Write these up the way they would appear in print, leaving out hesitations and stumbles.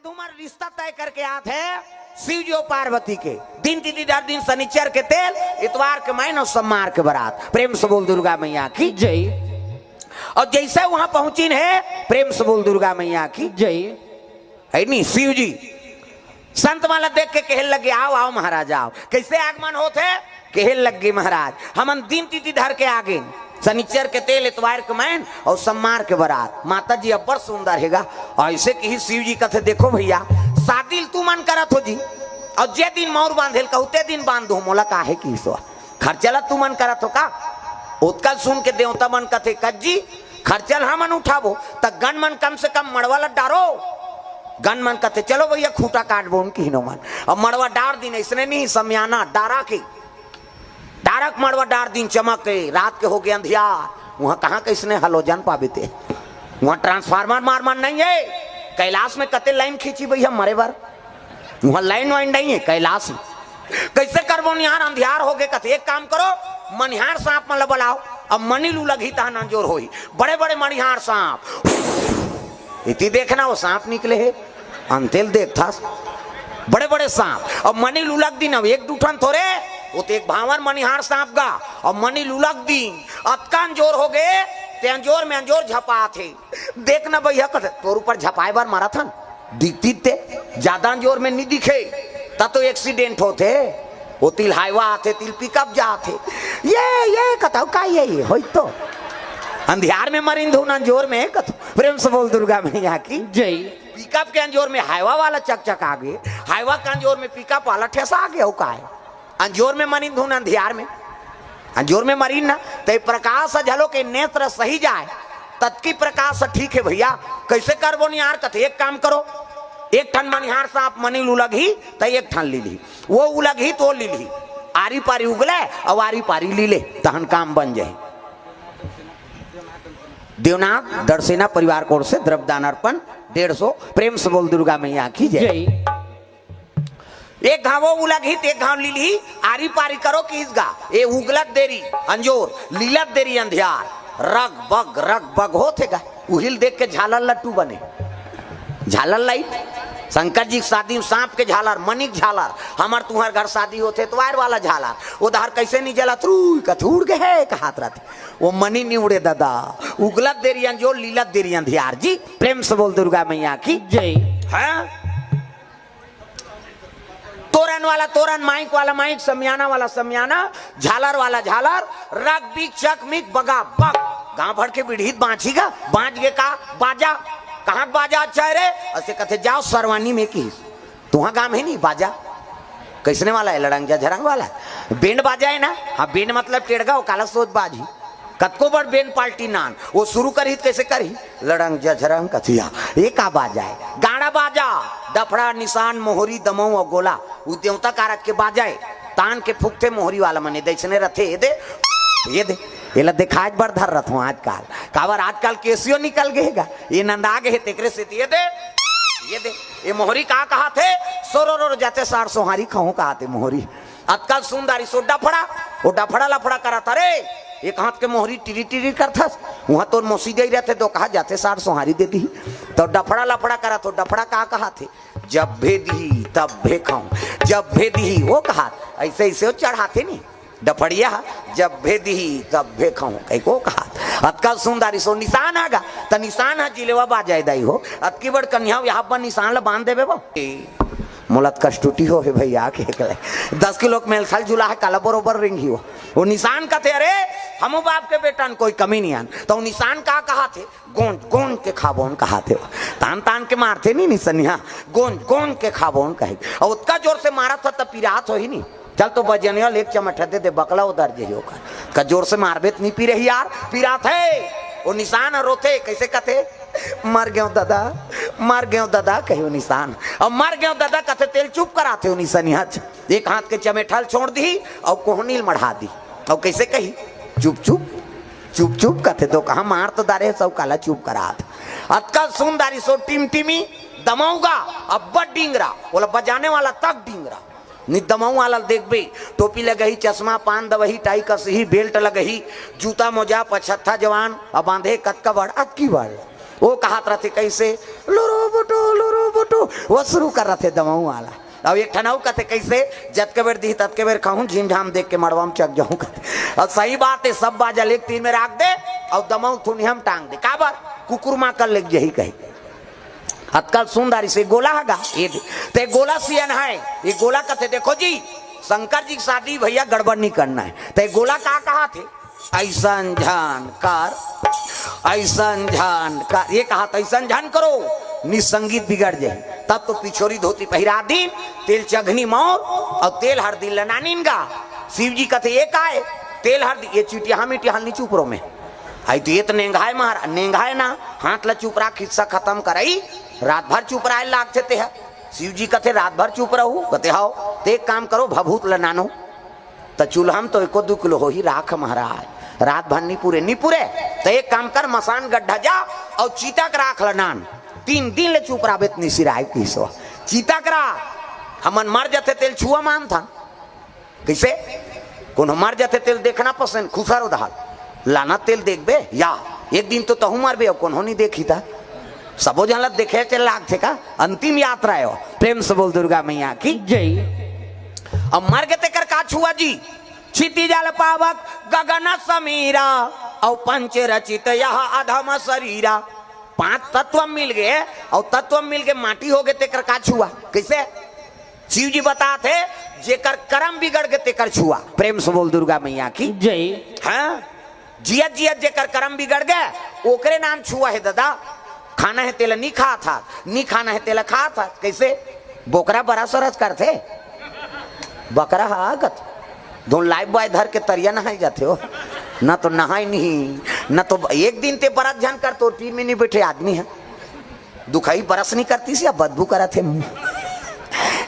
धूमर रिश्ता तय करके आते हैं शिव जी और पार्वती के। दिन तिथि दर दिन शनिचर के तेल, इतवार के महीन और सोमवार के बारात। प्रेम से बोल दुर्गा मैया की जय। और जैसे वहां पहुंची है, प्रेम से बोल दुर्गा मैया की जय। है नहीं, शिव जी संत माला देख के कहने लगे आओ आओ महाराज आओ। कैसे आगमन होते कहने लगे महाराज हम दिन तिथि धर के आगे, शनिचर के तेल, इतवार के महीन और सोमवार के बारात। माता जी अब्बर सुंदर हैगा। ऐसे की शिव जी कहते देखो भैया शादी तू मन करत हो जी, और जे दिन मोर बांधेल कहते दिन बांध दो। मोला काहे की सो खर्चला तू मन करत हो का। उत्कल सुन के देवता मन कथे कज्जी खर्चल हमन उठाबो त गन मन कम से कम मड़वाला डारो। गन मन कहते चलो भैया खूंटा काट बो उनकी हिनो मन। अब मड़वा डार दिन इसने नहीं समयाना डारा के डारक मड़वा डार दिन चमक के रात के हो गए अंधियार। वहां कहाँ कैसने हलोजन पाबे थे, वहां ट्रांसफार्मर मार नहीं है। कैलाश में कते लाइन खींची भैया मरे बार, वहां लाइन वाइन नहीं है कैलाश में। कैसे करबो निहार अंधियार हो गए। कथे एक काम करो मनिहार सांप मतलब बुलाओ। अब मनी लू लगी तहन अंजोर होई। बड़े बड़े मनिहार सांप इति देखना वो सांप निकले है अंतेल देख था बड़े बड़े सांप। और मनी लुलक दिन अब एक दूठन थोड़े वो तो एक भावर मनिहार सांप गा। और मनी लुलक दिन अतकान जोर हो गए ते अंजोर में अंजोर झपा थे। देखना भैया कथे तोर ऊपर झपाए बार मारा था दिखती थे ज्यादा अंजोर में नहीं दिखे तब तो एक्सीडेंट होते। वो तिल हाईवा आते तिल पिकअप जाते ये कथाओ का ये हो तो अंधियार में मरिंद हूं अंजोर में कथो। प्रेम से बोल दुर्गा मैया की जय। पिकअप के अंजोर में हाईवा वाला चक आगे, हाईवा के अंजोर में पिकअप वाला ठेसा आगे हो का है। अंजोर में मरिंद हूं अंधियार में, अंजोर में मरीन ना तो प्रकाश झलो के नेत्र सही जाए तत्की प्रकाश ठीक है भैया। कैसे करबो निहार कथे एक काम करो एक ठन मनिहार सांप मनी उलगी तो एक ठन ली ली वो उलगी तो ली ली आरी पारी उगले और आरी पारी ली ले तहन काम बन जाए। देवनाथ दर्शना परिवार कोर से द्रव्यदान अर्पण 150। प्रेम से बोल दुर्गा मैया की जय। एक घावो उलगी एक घाव लीली आरी पारी करो किसगा ये उगलत देरी अंजोर लीलत देरी अंधियार रग बग होतेगा। उहिल देख के झालर लट्टू बने झालर लाइट शंकर जी शादी सांप के झालर मनिक झालर। हमार तुम्हार घर शादी होते तो वायर वाला झालर उधर कैसे नहीं जला थ्रू कथूड़ के है कहात रहते वो मनी नहीं उड़े दादा उगलत देरी अंजोर लीलत देरी अंधियार जी। प्रेम से बोल दुर्गा मैया की जय। है तोरण वाला तोरण माइक वाला माइक समयाना वाला समयाना झालर वाला झालर रग बिक चक मिक बगा बग गांव भर के बिढ़ीत बाँचीगा बाँच गे का बाजा कहाँ बाजा अच्छा है रे ऐसे कहते जाओ सरवानी में की तुहा गांव है नहीं बाजा कैसने वाला है लड़ंगा झरंग वाला बेंड बाजा है ना। हाँ बेंड मतलब टेढ़गा काला सोच बाजी कतको बड़ बेंड पार्टी नान वो शुरू करी कैसे करी लड़ंग झरंग कथिया ये का बाजा है गाड़ा बाजा डफड़ा निशान मोहरी दमऊ और गोला वो देवता कारक के बाजा है तान के फूकते मोहरी वाला मने दैसने रथे ये दे ये दिखाज बड़ धर रथ हूँ आजकल काबर आजकल केसियो निकल गएगा ये नंदा गए तेकरे से ये दे ये मोहरी कहा कहा थे सोरो जाते सार सोहारी खाऊं कहा थे मोहरी आजकल सुंदरी सो डफड़ा वो डफड़ा लफड़ा करा था रे एक हाथ के मोहरी टिरी टिरी करता वहां तो मौसी गई रहते तो कहा जाते सार सोहारी दे दी तो डफड़ा लफड़ा करा तो डफड़ा कहा थे जब भे दी तब भे खाऊं जब भे दी वो कहा ऐसे ऐसे वो चढ़ाते नहीं डफड़िया जब भेदी तब भेखाऊं कहीं को कहा अतका सुंदरी सो निशान आगा तो निशान है जिलेवा बाजाए दाई हो अतकी बड़ कन्या यहाँ पर निशान ला बांध देवे वो मुलत कष्टुटी हो भैया के 10 किलो मेल थल झूला है काला बरोबर रिंगी हो वो निशान का थे अरे हम बाप के बेटन कोई कमी नहीं आन तो निशान कहा थे गोंद गोंद के खाबोन कहा थे तान तान के मारते नहीं निशनिया गोंद गोंद के खाबोन कहे और उतना जोर से मारा था तब पिरात हो ही नहीं चल तो बजनिया एक चमट दे बकला उधर जे होकर का जोर से मारबेत नहीं पी रही यार पिरात है वो निशान रोते कैसे कहते मर गयो दादा कहो निशान और मर गयो दादा कहते तेल चुप कराते हो निशानिया एक हाथ के चमेठल छोड़ दी और कोहनील मढ़ा दी और कैसे कही चुप चुप कहते तो कहा मार तो दारे सब काला चुप करा अतकल सुंदरी सो टिमटिमी दमाऊंगा अब बड़ डिंगरा बोला बजाने वाला तक डिंगरा निदमाऊ वाला देख बे टोपी लगही चश्मा पान दवही टाई कसही बेल्ट लगही जूता मोजा पछत्था जवान अब बांधे कतका बड़ अक्की बड़ वो कहा रहते कैसे लोरो बटो वो शुरू कर रहे थे दमाऊ वाला। अब एक ठनाऊ कहते कैसे जत के बेर दी तत के बेर कहूँ झीम झाम देख के मड़वा में चक जाऊँ कहते। अब सही बात है, सब बाजल एक तीन में राख दे और दमाऊ थुनी हम टांग दे काबर कुकुर माँ कर लेग यही कही हतकल सुंदर से गोला हगा ये ते गोला सियन है ये गोला कहते देखो जी शंकर जी की शादी भैया गड़बड़ नहीं करना है। ते गोला कहा थे ऐसा जानकार ये कहा था ऐसा जान करो निसंगीत बिगड़ जाए। तब तो पिछोरी धोती पहिरा दी तेल चघनी मोर और तेल हरदी लनानीन गा। शिव जी कहते ये का है तेल हरदी ये चिटिया मिटिया नीचे ऊपरों में आई तो ये तो नेंगाए मार नेंगाए ना हाथ ला चुप रहा खिस्सा खत्म कराई रात भर चुप रहा लागते थे। शिव जी कहते रात भर चुप रहू कहते हाओ ते एक काम करो भभूत लनानो तो चूल्हा तो 1-2 किलो हो ही राख महाराज रात भर नहीं पूरे तो एक काम कर मसान गड्ढा जा और चीता का राख लनान 3 दिन ले चुप रहा बेतनी सिराय किसो चीता करा हमन मर जाते तेल छुआ मान था कैसे कोनो मर जाते तेल देखना पसंद खुशारो दहाल लाना तेल देख बे या एक दिन तो तहु मार बे कौन नहीं देखी था सबो जन देखे चल लाग थे का अंतिम यात्रा है प्रेम से बोल दुर्गा मैया की जय। अब मर गए तेकर का छुआ जी क्षिति जल पावक गगन समीरा और पंच रचित यह अधम शरीरा 5 तत्व मिल गए और तत्व मिल के माटी हो गए तेकर का छुआ कैसे शिव जी बताते जेकर कर्म बिगड़ गए तेकर छुआ। प्रेम से बोल दुर्गा मैया की जय। हाँ जियत जियत जेकर कर्म बिगड़ गए ओकरे नाम छुआ है दादा। खाना है तेल नहीं खा था नहीं खाना है तेल खा था कैसे बोकरा बड़ा सरस करते बकरा हागत दो लाइफ बॉय धर के तरिया नहाई जाते हो ना तो नहाई नहीं ना तो एक दिन ते बरस झन कर तो 3 में नहीं बैठे आदमी है दुखाई बरस नहीं करती सी बदबू करा थे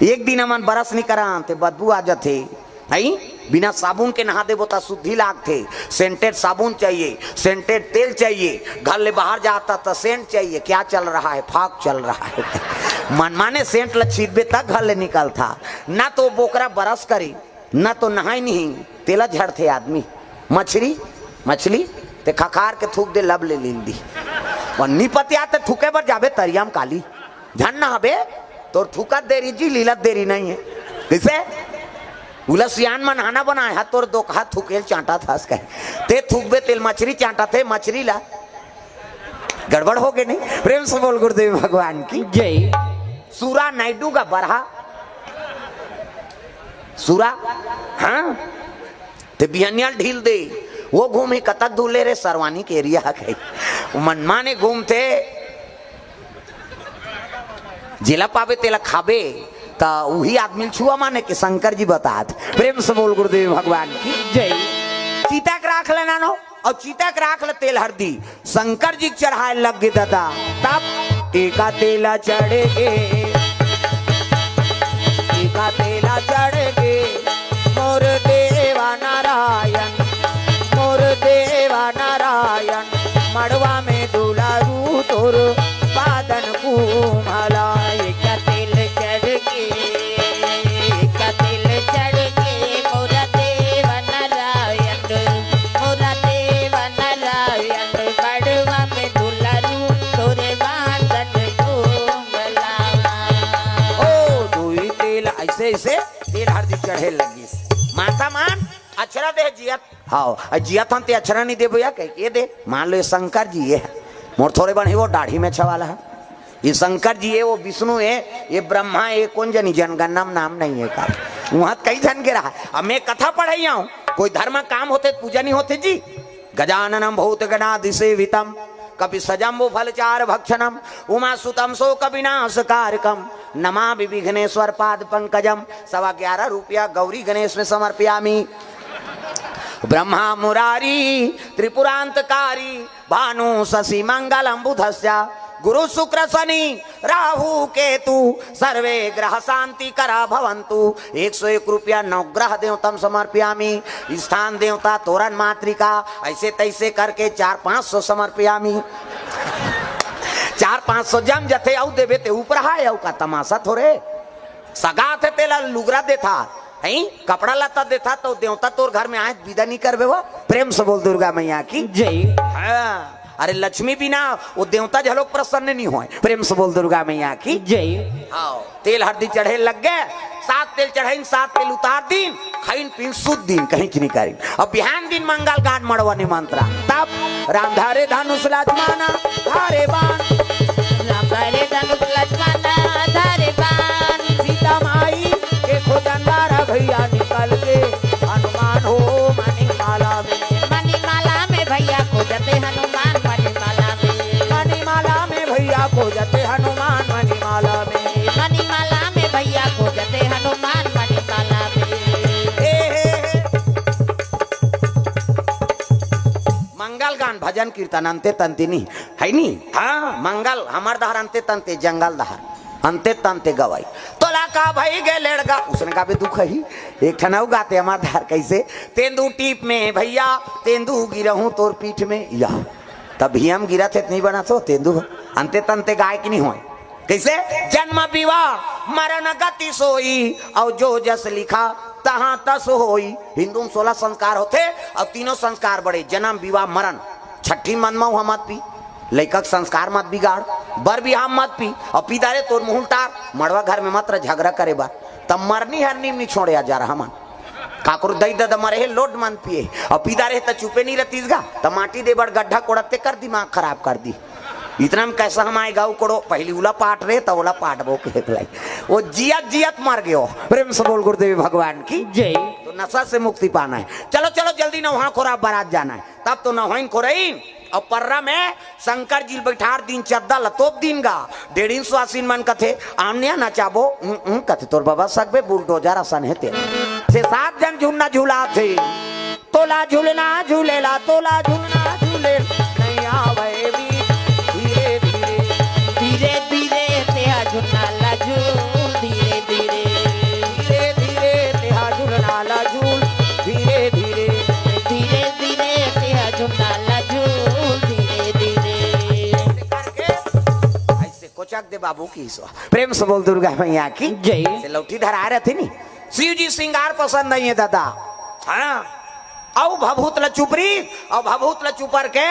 एक दिन अमन बरस नहीं करा थे बदबू आ जाते है बिना साबुन के नहा देवो तो शुद्धि लाग थे सेंटेड साबुन चाहिए सेंटेड तेल चाहिए घर ले बाहर जाता तो सेंट चाहिए क्या चल रहा है फाक चल रहा है मनमाने सेंट लछीदबे तक घर ले निकल था ना तो बोकरा बरस करी ना तो नहाई नहीं तेला झड़ते आदमी मछली ते खखार के थूक दे लब ले लीन दी और निपतिया ते थूके पर जाबे तरियाम काली झन नहाबे तो थूका देरी जी लीलत देरी नहीं है कैसे उलसियान में नहाना बनाए हाथ तोर 2 हाथ थूकेल चांटा था ते थूकबे तेल मछली चांटा थे मछली ला गड़बड़ हो गए नहीं। प्रेम से बोल गुरुदेव भगवान की जय। सूरा नायडू का बरहा सूरा हाँ ते बिहनिया ढील दे वो घूमे कतक धूले रे सरवानी के एरिया है मनमाने घूमते जिला पावे तेला खाबे तो वही आदमी छुआ माने कि शंकर जी बतात। प्रेम से बोल गुरुदेव भगवान की जय। चीता के राख लेना नो और चीता के राख ले तेल हरदी शंकर जी चढ़ाए लग गए दादा तब एका तेला चढ़े मोर देवा नारायण मड़वा में दुलारू तोर बादन कुमला से तेल हरदी चढ़े लगी माता मान अक्षरा दे जियत हाँ जियत हम ते अक्षरा नहीं दे भैया कह ये दे मान लो ये शंकर जी ये है मोर थोड़े बन वो दाढ़ी में छवाला है ये शंकर जी है वो विष्णु है ये ब्रह्मा है कौन जनी जनगणना नाम नहीं है का वहां कई जन के रहा अब मैं कथा पढ़ाई हूँ कोई धर्म काम होते पूजा नहीं होते जी गजाननम भूत गणाधि सेवितम कपि सजम्बु फलचार भक्षणम उमा सुतम शोक विनाश कारकम नमा विघ्नेश्वर पाद पंकजम 11.25 रुपया गौरी गणेश में समर्पयामी ब्रह्मा मुरारी त्रिपुरांतकारी भानु शशि मंगलम बुधस्या गुरु शुक्र शनि राहु केतु सर्वे ग्रह शांति करा भवंतु 101 रुपया नवग्रह देवतम समर्पयामी स्थान देवता तोरण मातृका ऐसे तैसे करके 400-500 समर्पयामी 400-500 जम जथे आउ देवे ते ऊपर हाय आउ का तमाशा थोड़े सगा थे तेला लुगरा देता है कपड़ा लता देता तो देवता तोर घर में आए विदा नहीं करवे वो। प्रेम से बोल दुर्गा मैया की जय। अरे लक्ष्मी बिना वो देवता झलोक प्रसन्न नहीं हुए। प्रेम से बोल दुर्गा मैया की जय। आओ तेल हल्दी चढ़े लग गए, 7 तेल चढ़ाइन 7 तेल उतार दिन, खाइन पीन शुद्ध दिन कहीं नहीं करी। अब बिहान दिन मंगल गान मड़वा निमंत्रा, तब राम धारे धनुष लक्ष्मणा धारे बाण, राम धारे धनुष लक्ष्मणा धारे बाण, सीता माई के खोजंदारा भैया निकल के हनुमान हो मणिमाला में, मणिमाला में भैया खोजते हनुमान मणिमाला में, मणिमाला में भैया खोजते हनुमान मणिमाला में, मणिमाला में भैया खोजते हनुमान मणिमाला में। मंगल गान भजन कीर्तन अंते तंते नहीं है नी। हाँ मंगल हमार दहर अंते तंते जंगल दहर अंते तंते गवाई तोला का भाई गे लड़का उसने का भी दुख ही एक ठनाऊ गाते हमार दहर कैसे तेंदू टीप में भैया तेंदू गिरहूं तोर पीठ में या तभी हम गिरा थे नहीं बना तो तेंदू अंते तंते गाय की नहीं हुए कैसे जन्म विवाह मरण गति सोई और जो जस लिखा तहाँ तस होई। हिंदू में 16 संस्कार होते और तीनों संस्कार बड़े जन्म विवाह मरण। छठी मनमाऊ हम मत पी लैकक संस्कार मत बिगाड़, बर बिहार मत पी और पीदारे तोर मुंह टार मड़वा घर में मत झगड़ा करे बार तब मरनी हरनी नहीं छोड़े जा रहा मन काकुर दई दद मरे लोड मन पिए और पीदारे तो चुपे नहीं रहतीसगा तो माटी दे बड़ गड्ढा कोड़ते कर दिमाग खराब कर दी। इतना में कैसा हम आए गाँव कोड़ो पहली उला पाट रहे तब उला पाट बो के वो जियत जियत मर गयो। प्रेम से बोल गुरुदेव भगवान की जय। तो नशा से मुक्ति पाना है, चलो चलो जल्दी नौहा खोरा बारात जाना है, तब तो नौहाइन खोरइन और पर्रा में शंकर जी बैठार दिन चद्दा लतोप दिन गा 1.5 स्वासीन मन कथे आमने नचाबो कथे तोर बाबा सकबे बुलडोजर आसन है ते से 7 जन झूलना झूला थे तोला झूलना झूलेला तोला झूलना झूले नहीं आवे भी धीरे धीरे तेहा झुलना झूल धीरे धीरे धीरे धीरे तेहा झूलना झूल धीरे धीरे धीरे धीरे तेहा झुलना झूल धीरे धीरे करके ऐसे कोचक दे बाबू की सो। प्रेम से बोल दुर्गा मैया की जय। से लौटी धरा रहे थे नी शिव जी श्रृंगार पसंद नहीं है दादा। हाँ औ भभूत लचुपरी और भभूत लचुपर के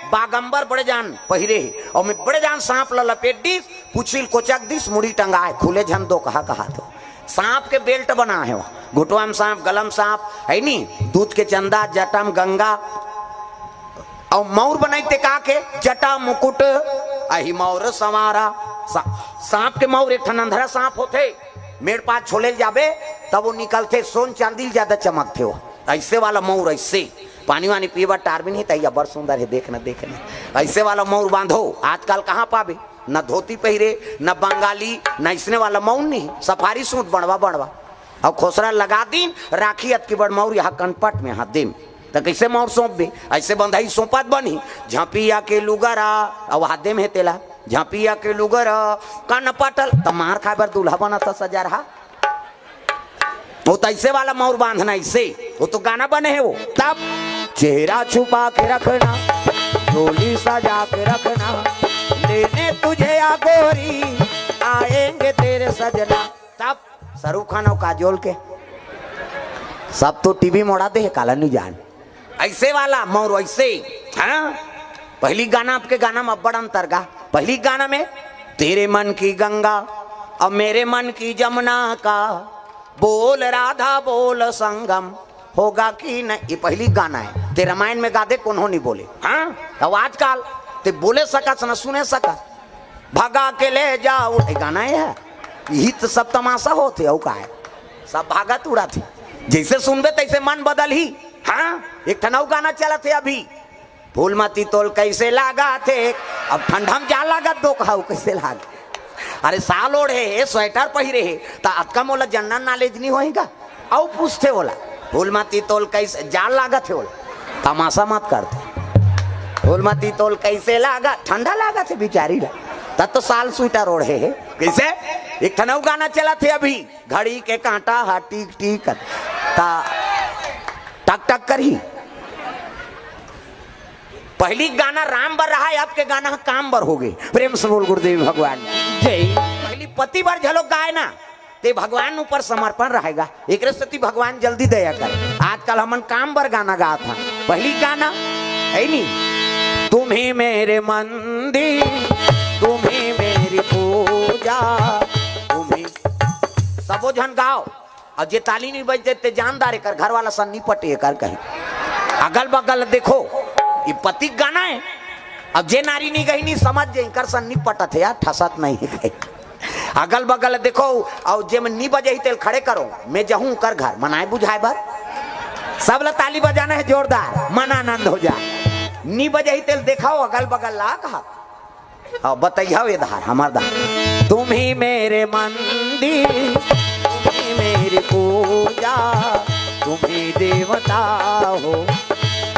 बागंबर बड़े जान पहिरे और मैं बड़े जान सांप लपेट दी पुछिल कोचक दिस मुड़ी टंगाए खुले झन दो कहा तो सांप के बेल्ट बना है घुटवा में सांप गलम सांप है नी दूध के चंदा जटा में गंगा और मौर बनाते का के जटा मुकुट अहि मौर सवारा सांप के मौर एक ठन अंधरा सांप होते मेरे पास छोले जाबे तब वो निकलते सोन चांदी ज्यादा चमकते हो ऐसे वाला मौर ऐसे पानी वानी पीवा टार भी नहीं तैया बड़ सुंदर है देखना देखने ऐसे वाला मौर बांधो आजकल कहाँ पावे न धोती पहिरे न बंगाली न इसने वाला मौर नहीं सफारी सूट बनवा बनवा और खोसरा लगा दिन राखी अत की बड़ मौर यहाँ कनपट में हाथ दिन तो कैसे मौर सौंप दे ऐसे बंधाई सौंपत बनी झांपिया के लुगरा और हाथ में है तेला झांपिया के लुगरा कन पटल तो मार खा बर दूल्हा बना था सजा रहा वो तो ऐसे वाला मौर बांधना ऐसे वो तो गाना बने है वो तब चेहरा छुपा के रखना डोली सजा के रखना लेने तुझे आ गोरी आएंगे तेरे सजना। तब शाहरुख खान और काजोल के सब तो टीवी मोड़ा दे काला नहीं जान ऐसे वाला मौर ऐसे। हाँ पहली गाना आपके गाना में बड़ा अंतर गा पहली गाना में तेरे मन की गंगा और मेरे मन की जमुना का बोल राधा बोल संगम होगा कि नहीं ये पहली गाना है ते रामायण में गादे कौन हो नहीं बोले। हाँ अब आजकल ते बोले सकत न सुने सकत भगा के ले जाओ गाना है यही तो सब तमाशा होते हो का है सब भागत उड़ा थे जैसे सुनबे तैसे मन बदल ही। हाँ एक ठनाऊ गाना चला थे अभी फूल मती तोल कैसे लागा थे अब ठंडा में जा लागत दो कहा कैसे लागे अरे साल ओढ़े है स्वेटर पहिरे है तो अतका मोला जनरल नॉलेज नहीं होएगा और पूछते बोला फूल मती तोल कैसे जाल लागत है बोला तमाशा मत करते फूल मती तोल कैसे लागा ठंडा लागा थे बिचारी ला तब तो साल स्वेटर ओढ़े है कैसे। एक ठनाऊ गाना चला थे अभी घड़ी के कांटा हा टीक टीक ता टक टक करी पहली गाना राम बर रहा है आपके गाना काम बर हो गए। प्रेम से बोल गुरुदेव भगवान जय। पहली पति बार झलोक गाय ना ते भगवान ऊपर समर्पण रहेगा एक सती भगवान जल्दी दया कर। आजकल हमन काम बर गाना गा था पहली गाना है नी तुम ही मेरे मंदिर, तुम ही मेरी पूजा, तुम ही। सबो जन गाओ और जे ताली नहीं बजते ते जानदार कर घर वाला सन नहीं पटे कर कहीं अगल बगल देखो ये पति गाना है। अब जे नारी नहीं गई नहीं समझ जाए कर सन नहीं पटत है यार ठसत नहीं है। अगल बगल देखो और जे में नहीं बजे ही तेल खड़े करो मैं जहूं कर घर मनाए बुझाए बर सब ला ताली बजाना है जोरदार मन आनंद हो जाए। नी बजे ही तेल देखाओ अगल बगल ला कहा और बताइए ये धार हमार धार। तुम ही मेरे मंदिर, तुम ही मेरी पूजा, तुम ही देवता हो,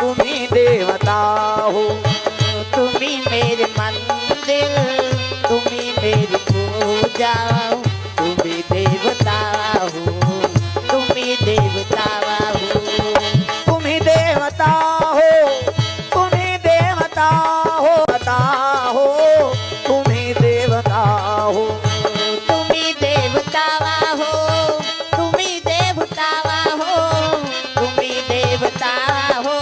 तुम ही देवता हो, तुम ही मेरे मंदिर, तुम ही मेरी पूजा, तुम ही देवता हो, तुम ही देवता हो, तुम ही देवता हो, तुम ही देवता हो, बता हो, तुम ही देवता हो, तुम ही देवता हो, तुम ही देवता हो, तुम ही देवता हो,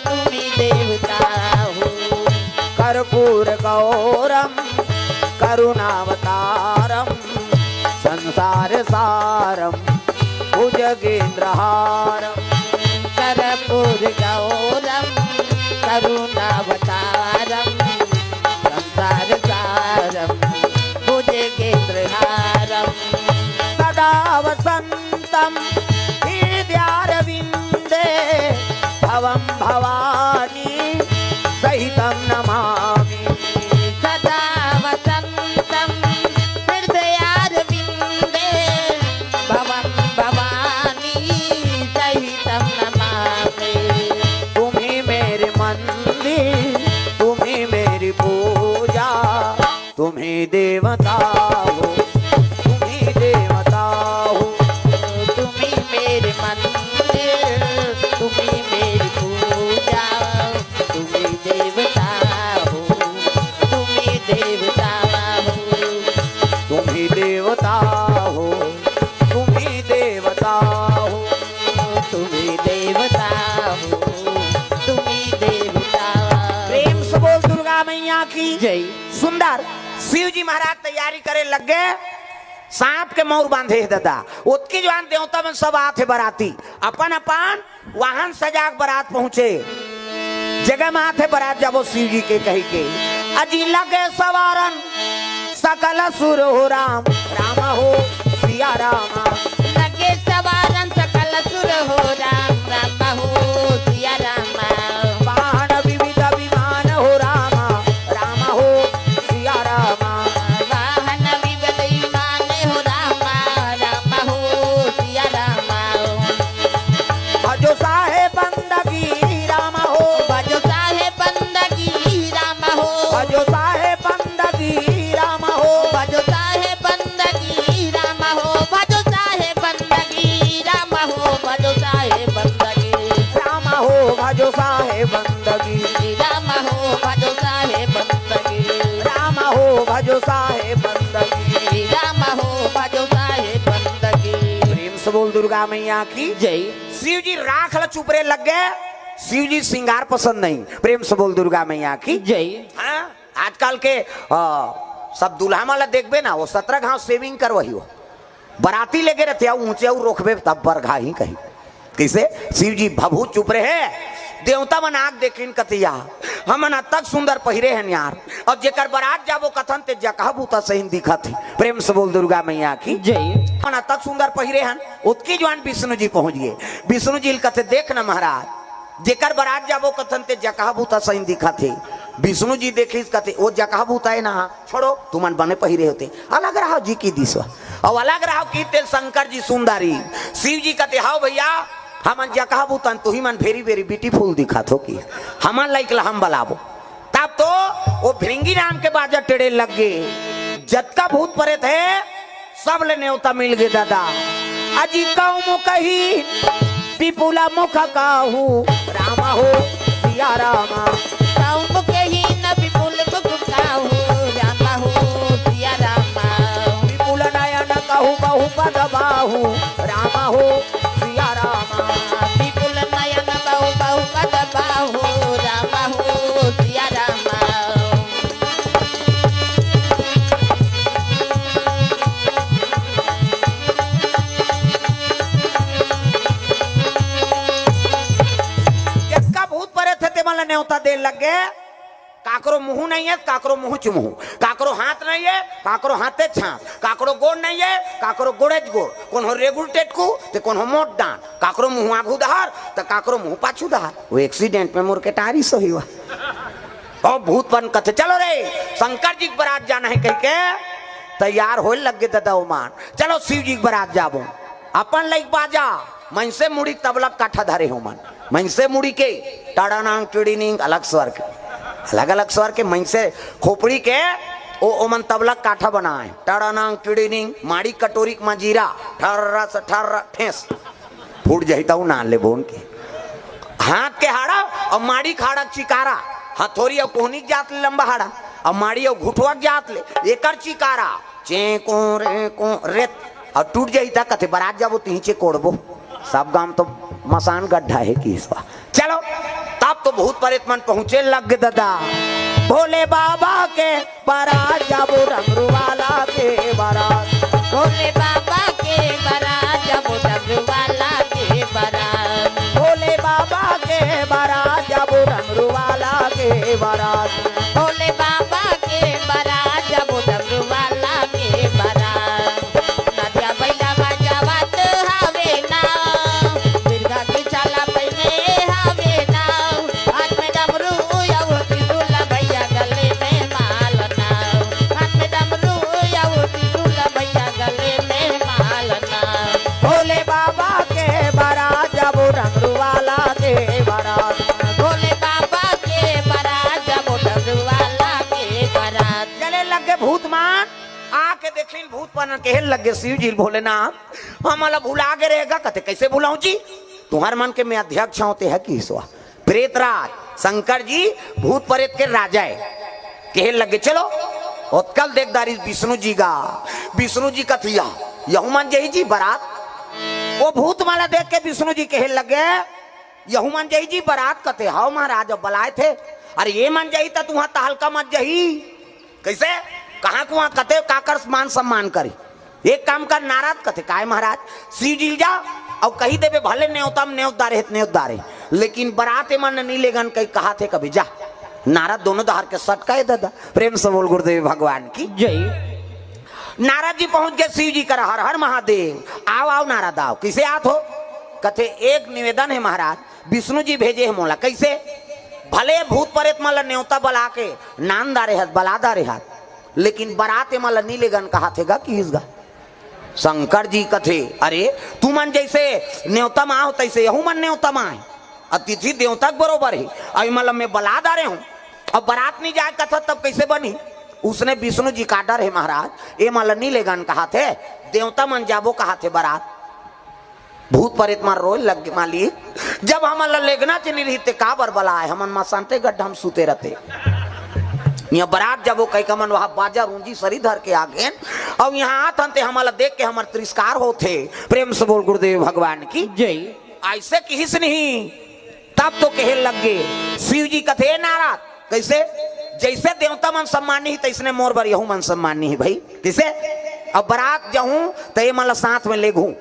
तुम ही देवता हो। कर्पूर गौरम करुणावतारम संसार सारम भुजगेंद्रहारम। कर्पूर गौरम करुणावतारम संसार सारम भुजगेंद्रहारम। सदा वसंतम हृदयारविंदे भवम भवानी सहितम नमामि। सदा वसंतम हृदयारविंदे भवं भवानी सहितं नमामि। तुम ही मेरे मंदिर, तुम ही मेरी पूजा, तुम ही देवता हो, तुम ही देवता हो, तुम ही मेरे मंदिर, तुम ही मेरी पूजा, तुम ही देवता हो, तुम ही देवता हो, तुम ही देवता हो, तुम ही देवता हो। तुम ही देवता हो, तुम ही देवता हो। प्रेम से बोल दुर्गा मैया की जय। सुंदर शिव जी महाराज तैयारी करे लग गए सांप के मोर बांधे है दादा उसकी जवान देवता में सब आते बराती अपन अपन वाहन सजा के बारात पहुंचे जगह में आते बारात जब शिव जी के कही के अजी लगे सवारन सकल सुर हो राम राम हो सिया रामा। लगे सवारन सकल सुर हो राम राम हो सिया रामा। बाण विविध विमान हो रामा राम हो सिया रामा। वाहन विविध विमान हो रामा राम हो सिया रामा। भजो साहे बंदगी राम हो, भजो साहे बंदगी राम हो। भजो साहे बंदगी राम हो, भजो साहे बंदगी राम हो। भजो साहे बंदगी राम हो। भजो साहे बंदगी राम हो भजो साहे बंदगी, राम हो। भजो साहे बंदगी राम हो भजो साहे बंदगी। राम हो। भजो साहे बंदगी। प्रेम से बोल दुर्गा मैया की जय। शिव जी राख ल चुपरे लग गए शिव जी श्रृंगार पसंद नहीं। प्रेम से बोल दुर्गा मैया की जय। हाँ आजकल के सब दुल्हा माला देखबे ना वो 17 घाव सेविंग कर वही हो बराती लेके रहते ऊंचे रोकबे तब बरघा ही कहीं किसे शिव जी भभू चुप रहे देवता मन आग देखिन कतिया हमन तक सुंदर पहिरे हैं यार अब जेकर बारात जाबो कथन ते जकह बूता सही दिखत ही। प्रेम से बोल दुर्गा मैया की जय। हमन तक सुंदर पहिरे हैं उत्की जवान विष्णु जी पहुंच गए विष्णु जी कथे देख न महाराज जेकर बारात जाबो कथन ते जकह बूता सही दिखत है। विष्णु जी देखी कथे वो जकह बूता है ना छोड़ो तुमन बने पहिरे होते अलग रहो जी की दिशा और अलग रहो की तेल शंकर जी सुंदरी शिव जी कथे हाओ भैया हमन जकह बूतन तू ही मन वेरी वेरी ब्यूटीफुल दिखत हो की हमन लाइक हम बलाबो तब तो वो भिंगी नाम के बाजा टेढ़े लग गए जतका भूत परे थे सब ले न्योता मिल गए दादा अजी कहूँ कही विपुला मुख काहू रामा हो सिया रामा। कहूँ कही न विपुल मुख काहू रामा हो सिया रामा। विपुल नयन कहू बहु पद बाहू रामा हो सिया रामा। विपुल नयन बहु बहु पद बाहू रामा हो सिया लग गए काकरो मुंह नहीं है काकरो मुंह चुमुह, काकरो हाथ नहीं है काकरो हाथे छाप, काकरो गोड़ नहीं है काकरो गोड़ेज गोड़, कौन हो रेगुल टेटकू तो कौन हो मोट डांट, काकरो मुंह आगू दहार तो काकरो मुंह पाछू दहार। वो एक्सीडेंट में मुर के टारी सही हुआ और भूत बन कथे चलो रे शंकर जी के बारात जाना है कह के तैयार हो लग गए दादा उमान। चलो शिव जी के बारात जाबो अपन लाइक बाजा मन से मुड़ी तबला काठा धरे हो मन, मन से मुड़ी के टाड़ानांग टिड़ीनिंग अलग स्वर के अलग अलग स्वर के मन से खोपड़ी के ओ मन तबला काठा बनाए टाड़ानांग टिड़ीनिंग माड़ी कटोरी मजीरा ठर्रा से ठर्रा ठेस फूट जाता हूँ ना ले बोन के हाथ के हाड़ा और माड़ी खाड़ा चिकारा हथौरी और कोहनी जात ले लंबा हाड़ा और माड़ी और घुटवा जात ले एकर चिकारा चेको रे रेत और टूट जाता कथे बारात जाबो तीचे कोड़बो सब गांव तो मसान गड्ढा है कि इस बार। चलो तब तो भूत प्रेत मन पहुंचे लग गए दादा भोले बाबा के बारात जाबो डमरू वाला के बारात, भोले बाबा के बारात जाबो डमरू वाला के बारात, भोले बाबा के बारात जाबो डमरू वाला के बारात, भोले बाबा के बारात जाबो डमरू वाला के बारात। नदिया बैला बजावत हवे ना बिरगा के चाला पहने हवे ना हाथ में डमरू याऊ तिरुला भैया गले में माल ना, हाथ में डमरू याऊ तिरुला भैया गले में माल ना। भोले बाबा के बारात जाबो डमरू वाला के बारात, भोले बाबा के बारात जाबो डमरू वाला के बारात। चले लग गए भूत मान आके देखिन भूत पन के लग गए शिव जी भोलेनाथ हमारा भुला के रहेगा कहते कैसे भुलाऊं जी तुम्हारे मन के मैं अध्यक्ष होते है कि इसवा प्रेतराज शंकर जी भूत प्रेत के राजा है कहे लगे चलो और कल देखदारी विष्णु जी का विष्णु जी कथिया यहू मन जही जी बारात वो भूत माला देख के विष्णु जी कहे लगे यहू मन जही जी बारात कथे हाउ महाराज अब बुलाए थे अरे ये मन जही था तुम्हारा तहलका मत जही कैसे कहाँ को वहां कथे काकर मान सम्मान करी एक काम कर नाराज कथे काय महाराज शिव जी जा और कही देवे भले न्योतम न्योतारे लेकिन बरात मन नहीं लेगन कहीं कहा थे कभी जा नारद दोनों दहार के सटकाए दादा प्रेम से बोल गुरुदेव भगवान की जय। नारद जी पहुंच गए शिव जी कर हर हर महादेव आओ आओ नारद आओ किसे आत हो कथे एक निवेदन है महाराज विष्णु जी भेजे है मोला कैसे भले भूत प्रेत मला न्योता बला के नाम दारे हाथ बला दारे हाथ लेकिन बराते मला नीले गन कहा थेगा कि इसगा शंकर जी कथे अरे तू मन जैसे न्योता माँ हो तैसे यहू मन न्योता माँ है अतिथि देवता बरोबर है अभी मतलब मैं बला दारे हूँ अब बारात नहीं जाए कथा तब कैसे बनी उसने विष्णु जी का डर है महाराज ये मला नीले गन कहा थे देवता मन जाबो कहा थे बारात भूत प्रेत मार रोए लग मालिक जब हम लेगना चली रही थे काबर बलाए हमन मां शांते गड्ढा हम सूते रहते यहाँ बारात जब वो कई कमन वहां बाजा रूंजी सरी धर के आगे और यहाँ आते हमारा देख के हमारे तिरस्कार होते प्रेम से बोल गुरुदेव भगवान की जय। ऐसे किस नहीं तब तो कहे लग गए शिव जी कथे नाराज कैसे जैसे देवता मन सम्मानी ही तैसने मोर बर यहू मन सम्मानी ही भाई किसे अब बारात जाऊं तो ये मतलब साथ में ले घू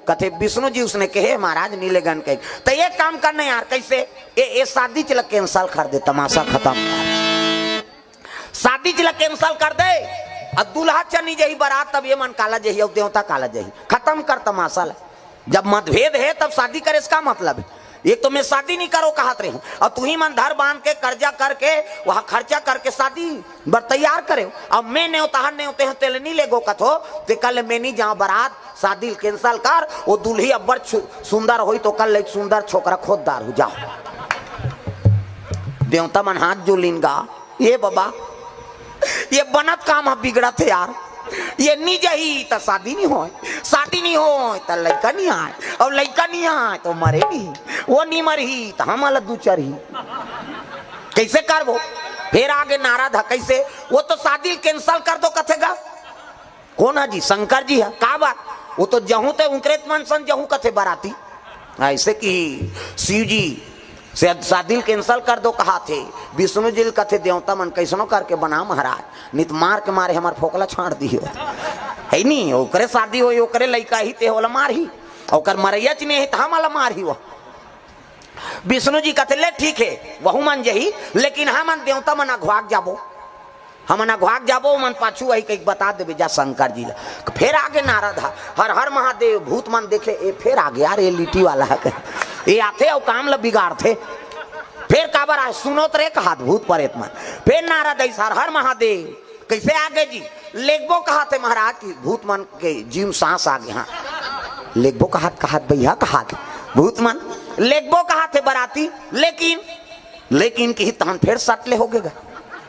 कथे विष्णु जी उसने कहे महाराज नीले गन कहे तो ये काम करना यार कैसे ये शादी चल कैंसल कर दे तमाशा खत्म शादी चल कैंसल कर दे और दूल्हा चनी जही बारात तब ये मन काला जही और देवता काला जही खत्म कर तमाशा जब मतभेद है तब शादी करे इसका मतलब है एक तो मैं शादी नहीं करो कहत रही हूँ और तू ही मन धर बांध के कर्जा करके वहां खर्चा करके शादी बर तैयार करे अब मैं नहीं होते हैं तेल नहीं ले गो कथो ते कल मैं नहीं जाऊँ बारात शादी कैंसल कर वो दूल्ही अब्बर सुंदर हुई तो कल एक सुंदर छोकरा खोददार हो जाओ देवता मन हाथ जो लिंगा ये बाबा ये बनत काम बिगड़ा थे यार ये नहीं जही तो शादी नहीं हो तो लड़का नहीं आए और लड़का नहीं आए तो मरे नहीं वो नहीं मरही तो हम अलग दूचर ही कैसे कर वो फिर आगे नारा था कैसे वो तो शादी कैंसल कर दो कथेगा कौन है जी शंकर जी है का बात वो तो जहू ते उनकरे मन सन जहू कथे बाराती ऐसे कि शिव जी से शादी कैंसल कर दो कहा थे विष्णु जी कथे देवता मन कैसनो करके बना महाराज नित मार के मारे हमार फोकला छाड़ दियो है नहीं ओकरे शादी हो ओकरे लड़का ही ते होला मार ही ओकर मरैया च नहीं है हम वाला मार ही वो विष्णु जी कहते ले ठीक है वहु मन जही, लेकिन हमन देवता मन अघवाक जाबो, हमन अघवाक जाबो मन पाछू वही कहीं बता देवे जा शंकर जी ला। फिर आगे नारद हर हर महादेव भूत मन देखे ए फिर आगे यार ये लिट्टी वाला है ये आते और काम ला बिगाड़ते। फिर काबर आए सुनो तरे कहा भूत परेत मन। फिर नारद ऐसा हर हर महादेव कैसे आगे जी लेखबो कहा थे महाराज की भूत मन के जीव सांस आगे। हाँ लेखबो कहा भैया कहा भूत मन लेखबो कहा थे बराती, लेकिन की तहन फिर सटले हो गएगा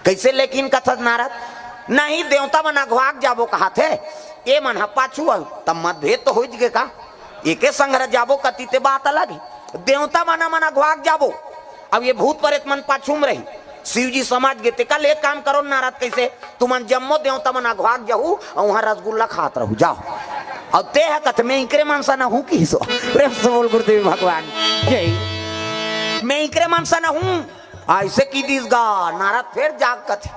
कैसे। लेकिन कथत नारद नहीं देवता मन अघवाक जाबो कहा थे ए मन पाछू तब मतभेद तो हो गए का एके संग जाबो कती ते बात अलग है। देवता मन अघवाक जाबो अब ये भूत प्रेत मन पाछू में रही। शिव जी समझ गए कल एक काम करो नारद कैसे तुमन जम्मो देवता मन अघवाक जाहू और वहां रसगुल्ला खात रहू जाओ। अब ते है कथ मैं इकरे मनसा न हूं की सो प्रेम से बोल गुरुदेव भगवान जय। मैं इकरे मनसा न हूं ऐसे की दीसगा नारद फिर जाग कथे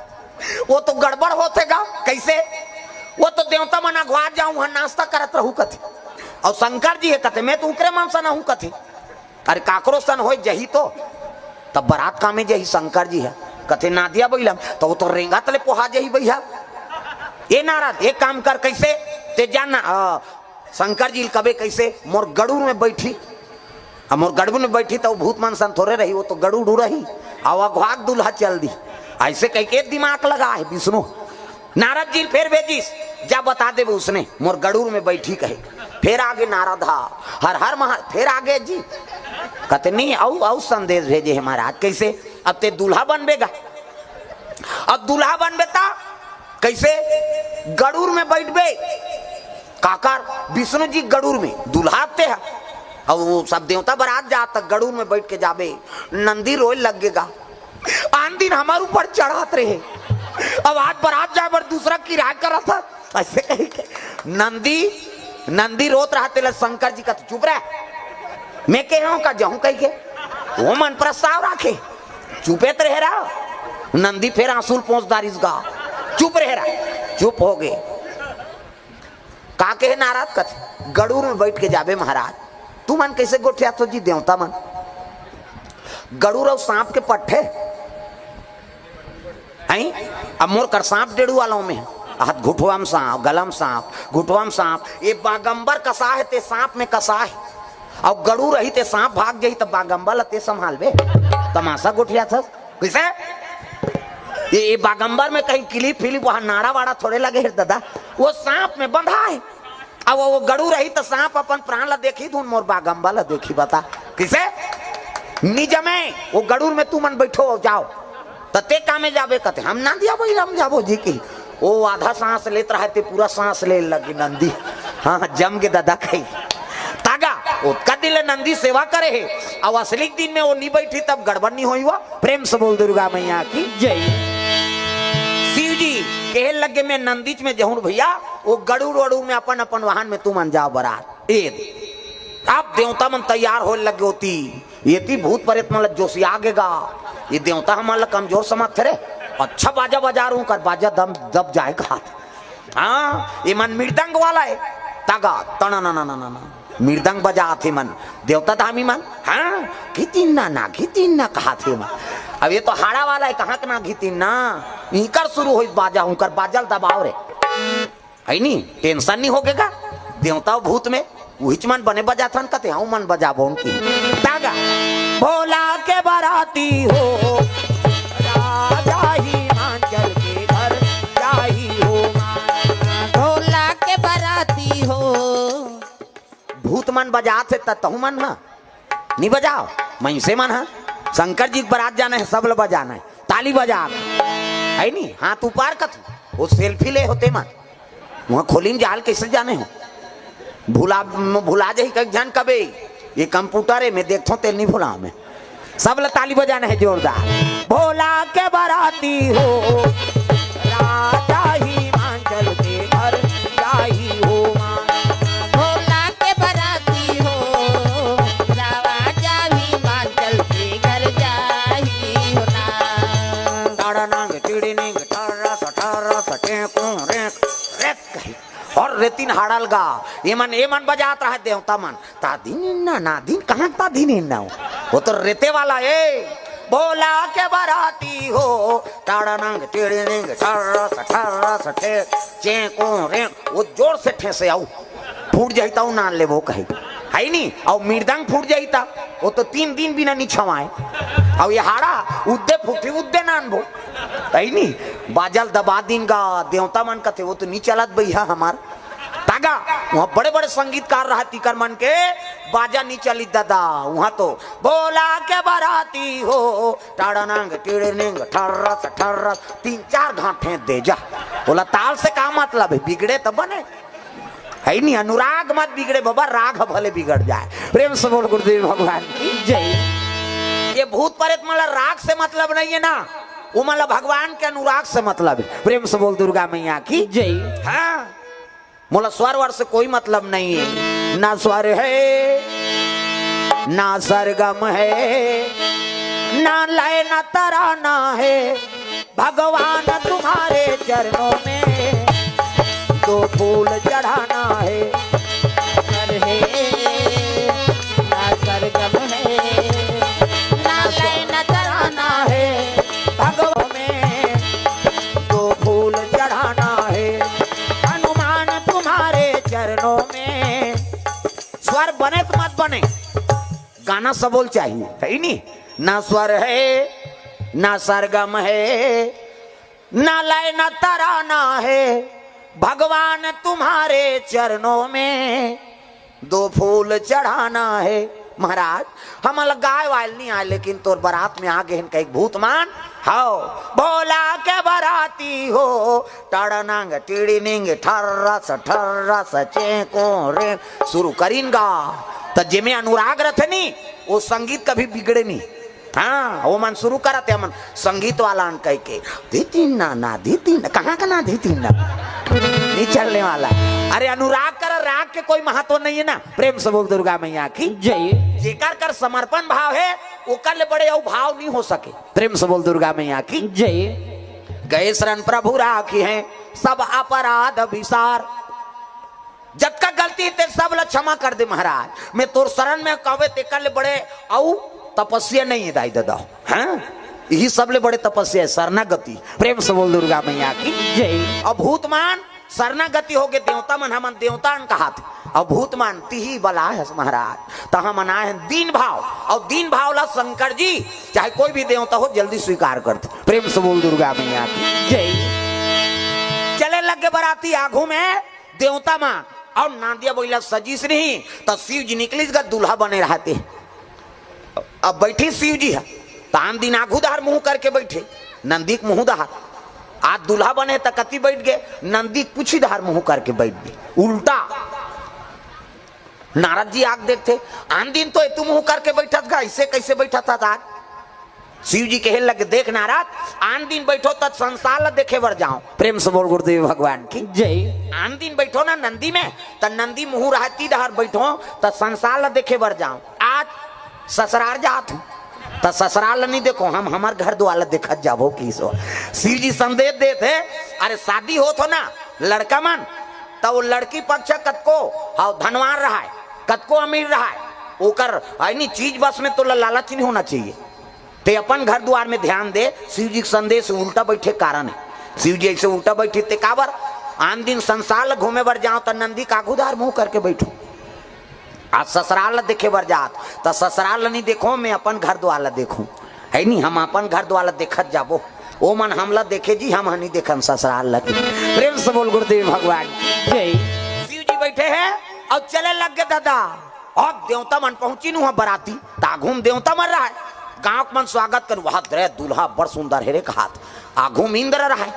वो तो गड़बड़ होतेगा कैसे। वो तो देवता मन अघवा जाऊं वहां नाश्ता करत रहू कथे और शंकर जी है कथे मैं तो उकरे मनसा न हूं कथे। अरे काकरो सन हो जही तो तब बारात का में जही शंकर जी है कथे नादिया बैलम तो वो तो रेंगा तले पोहा जही भैया। ये नारद एक काम कर कैसे ते जानना शंकर जी कबे कैसे मोर गड़ूर में बैठी अब मोर गड़बू में बैठी तो भूत मन सन थोड़े रही वो तो गड़ू ढू रही और अघवाक दूल्हा चल दी ऐसे कह के दिमाग लगा है विष्णु। नारद जी फिर भेजिस जा बता दे उसने मोर गड़ूर में बैठी कहे। फिर आगे नारद हर हर महा फिर आगे जी कहते नहीं औ संदेश भेजे है महाराज कैसे। अब ते दूल्हा बनबेगा अब दूल्हा बनबेता कैसे गड़ूर में बैठबे काकर विष्णु जी गड़ूर में दूल्हा ते है और वो सब देवता बारात जाता गड़ूर में बैठ के जाबे नंदी रोए लगेगा आन दिन हमारे ऊपर चढ़ात रहे अब आज बारात जाए पर दूसरा किराया करा था ऐसे कही के नंदी रोत रहा तेला शंकर जी का तो चुप रहा मैं कह रहा हूं का जाऊं कही के वो मन प्रस्ताव रखे चुपे तो रह रहा नंदी फिर आंसू पहुंचदारिस गा चुप रह रहा चुप हो गए का के नाराज कथ गड़ूर में बैठ के जाबे महाराज तू मन कैसे गोठिया तो जी देवता मन गड़ूर और सांप के पट्टे आई अब मोर कर सांप डेढ़ू वालों में हाथ घुटवाम सांप गलम सांप घुटवाम सांप ये बागंबर कसा है ते सांप में कसा है और गड़ू रही ते सांप भाग जाई तब बागंबर ते संभाल बे तमाशा गोठिया था कैसे ये बागंबर में कहीं किली फिलिप वहां नाड़ा वाड़ा थोड़े लगे है दादा वो सांप में बंधा है अब वो गड़ू रही तो सांप अपन प्राण ला देखी धुन मोर बागंबर ला देखी बता किसे निज में वो गड़ूर में तू मन बैठो जाओ तते कामे जाबे कते हम ना दिया भाई हम जाबो जी की वो आधा सांस लेत रहा ते पूरा सांस ले लगी नंदी हाँ जम के दादा कही तागा उसका दिल नंदी सेवा करे है और असली दिन में वो नहीं बैठी तब गड़बड़ नहीं हुई हुआ। प्रेम से बोल दुर्गा मैया की जय। शिव जी कहे लगे मैं नंदीच में जहूं भैया वो गड़ू रोड़ू में अपन अपन वाहन में तू मन जाओ बरात आप देवता मन तैयार हो लगे होती ये थी भूत प्रेत मतलब जोशी आगेगा ये देवता हमारा कमजोर समझ थे अच्छा बाजा बजा रू कर बाजा दम दब जाएगा हाँ ये मन मृदंग वाला है तागा तना ना ना ना ना ना मृदंग बजा थे मन देवता धामी मन हाँ घितीन ना कहा थे मन अब ये तो हाड़ा वाला है कहाँ ना घितीन ना इनकर शुरू हो बाजा हूँ कर बाजल दबाव रे है नहीं टेंशन नहीं होगेगा देवता भूत में वही मन बने बजा था कहते हाँ मन बजा बो उनकी तागा भोला के बाराती हो राजा हिमाचल के घर जाही हो भोला के बाराती हो भूत मन बजाते तहु मन हा नहीं बजाओ मैं से मन हा शंकर जी बारात जाना है सब लोग बजाना है ताली बजा है नहीं हाथ ऊपर कथ वो सेल्फी ले होते मन वहाँ खोली जाल कैसे जाने हो भुला जाही कई जन कबे ये कंप्यूटर है मैं देखता हूँ तेल नहीं भुला मैं सब लोग ताली बजाना है जोरदार भोला के बाराती हो राजा हिमाचल के घर जाही हो भोला के बाराती हो राजा हिमाचल के घर जाही हो ना ताड़ा नांग टीड़ी निंग तारा सटे को रेक कही और रेतिन हाड़ल गा ये मन बजात रहा देवता मन ता दिन ना दिन कहाँ ता दिन ना वो तो रेते वाला है। बोला के बराती हो टाड़ानंग टेड़िंग ठर्रा सठे चेको रे वो जोर से ठेसे आऊ फूट जाता हूँ नान ले वो कहे है नहीं और मृदंग फूट जाता वो तो 3 दिन बिना नहीं छवाए और ये हाड़ा उद्दे फूटी उद्दे नान भो है नहीं बाजल दबा दिन का देवता मन का थे वो तो नहीं चलत भैया हमार तागा वहाँ बड़े बड़े संगीतकार रहा तीकर मन के बाजा नहीं चली दादा वहाँ तो बोला के बराती हो टाड़ानंग टिड़िंग ठर्रा 3-4 घाटे दे जा बोला ताल से का मतलब है बिगड़े तो बने है नहीं अनुराग मत बिगड़े बाबा राग भले बिगड़ जाए। प्रेम से बोल गुरुदेव भगवान की जय। ये भूत प्रेत मतलब राग से मतलब नहीं है ना वो मतलब भगवान के अनुराग से मतलब है। प्रेम से बोल दुर्गा मैया की जय। हाँ मोला स्वर वर से कोई मतलब नहीं है ना स्वर है ना सरगम है ना लय ना तराना है भगवान तुम्हारे चरणों में 2 फूल चढ़ाना है। सर है ना सरगम है ना लय ना तराना है भगवान में 2 फूल चढ़ाना है हनुमान तुम्हारे चरणों में। स्वर बने तो मत बने गाना सबोल चाहिए है नहीं ना स्वर है ना सरगम है ना लय ना तराना है भगवान तुम्हारे चरणों में 2 फूल चढ़ाना है। महाराज हम गाय वाल नहीं आए लेकिन तोर बारात में आ गए एक भूतमान हाओ बोला के बराती हो टाड़ानंग टिड़िंग ठर्रा चेको रे शुरू करीनगा तो जिमे अनुराग रथे नहीं वो संगीत कभी बिगड़े नहीं। हाँ वो मन शुरू करते मन संगीत वाला कह के धीती ना धीती ना कहाँ का ना धीती ना नहीं चलने वाला। अरे अनुराग कर राग के कोई महत्व नहीं है ना। प्रेम से बोल दुर्गा मैया की जय। जेकर कर समर्पण भाव है वो कर ले बड़े भाव नहीं हो सके। प्रेम से बोल दुर्गा मैया की जय। गए शरण प्रभु राखी है सब अपराध विसार जब का गलती ते सब ला क्षमा कर दे महाराज। मैं तोर शरण में कहवे ते कर ले बड़े औ तपस्या नहीं है दाई दादा। हाँ यही सब ले बड़े तपस्या है शरणागति। प्रेम से बोल दुर्गा मैया की जय। अब भूतमान शरणागति हो गए देवता मन हमन देवता कहा थे अब भूतमान तिही बला है महाराज तहा मनाए हैं दीन भाव और दीन भाव ला शंकर जी चाहे कोई भी देवता हो जल्दी स्वीकार करते। प्रेम से बोल दुर्गा मैया की जय। चले लगे बराती आगू में देवता मां और नादिया बोला सजीस नहीं तो शिव जी निकली दूल्हा बने रहते। अब बैठी शिव जी है तान दिन आगू दहार मुंह करके बैठे नंदी के मुंह दहार आज दूल्हा बने तो कति बैठ गए नंदी कुछ ही दहार मुंह करके बैठ गए उल्टा। नारद जी आग देखते आन दिन तो तू मुंह करके बैठा था ऐसे कैसे बैठा था आज। शिव जी कहे लगे देख नारद आन दिन बैठो तब संसार ला देखे बर जाओ। प्रेम से बोल गुरुदेव भगवान की जय। आन दिन बैठो ना नंदी में तो नंदी मुंह रहती दहार बैठो तो संसार ला देखे बर जाओ। आज ससुराल जात तो ससुराल नहीं देखो हम हमार घर द्वार देखत जाबो की सो। शिव जी संदेश देते अरे शादी हो तो ना लड़का मन तो वो लड़की पक्ष कतको हाँ धनवान रहा है कतको अमीर रहा है ओकर नहीं चीज बस में तो लालच नहीं होना चाहिए। ते अपन घर द्वार में ध्यान दे। शिव जी संदेश उल्टा बैठे कारण है शिव जी ऐसे उल्टा बैठे ते काबर आन दिन संसार घूमे बर जाओ तो नंदी कागुदार मुंह करके बैठो। आज ससुराल देखे बर जात तो ससुराल नहीं देखो मैं अपन घर द्वार देखूं है नहीं हम अपन घर द्वार देखत जाबो ओ मन हमला देखे जी हम नहीं देखन ससुराल लगे। प्रेम से बोल गुरुदेव भगवान जय। शिव जी बैठे हैं और चले लग गए दादा और देवता मन पहुंची नु बराती ताघूम देवता मर रहा है गांव मन स्वागत कर वहां दरे दूल्हा बड़ सुंदर है रे कहात आघूम इंद्र रहा है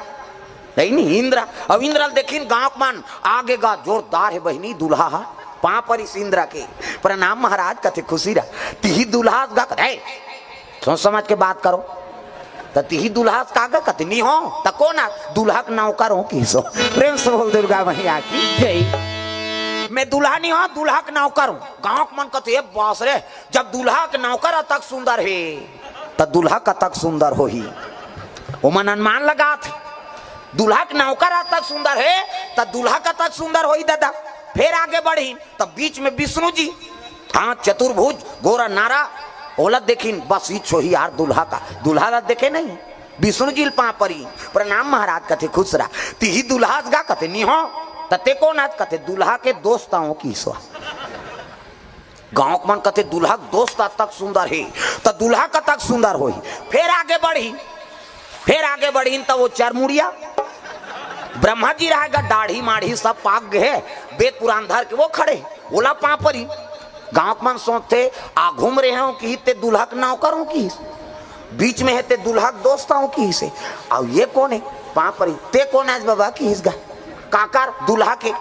नहीं इंद्र अब इंद्र देखिन गांव मन आगे गा जोरदार है बहनी दूल्हा हा पां पर इस इंद्र के प्रणाम महाराज कथे खुशी रहा तिही दूल्हा गा कहे सोच समझ के बात करो तो तिही दूल्हा कागा कथे नहीं हो तको ना दूल्हा का नौकर हो की सो। प्रेम से बोल दुर्गा मैया की जय। मैं दूल्हा नहीं हो दूल्हा का नौकर हूँ गांव मन कथे बास रे जब दूल्हा के नौकर तक सुंदर है तो दूल्हा का तक सुंदर हो ही वो मन अनुमान लगा थे दूल्हा के नौकर तक सुंदर है तो दूल्हा का तक सुंदर हो ही दादा। फिर आगे बढ़ी तब बीच में विष्णु जी हाँ चतुर्भुज गोरा नारा ओला देखिन बस ही छोही यार दूल्हा का दूल्हा ला देखे नहीं विष्णु जी पा परी प्रणाम महाराज कथे खुश रहा ती दूल्हा गा कथे नी हो तते कौन आज कथे दूल्हा के दोस्ताओं की स्वा गांव मन कथे दूल्हा दोस्त तक सुंदर है तो दूल्हा का तक सुंदर हो फिर आगे बढ़ी तो वो चरमुड़िया ब्रह्मा जी रहेगा दाढ़ी माढ़ी सब पाक गए वेद पुराण धर के वो खड़े ओला पापरी गांव मन सोचते आ घूम रहे हो कि ते दूल्हा के नौकरों की बीच में है ते दूल्हा दोस्ताओं की से और ये कौन है पापरी ते कौन आज बाबा की हिस्गा काकर दूल्हा के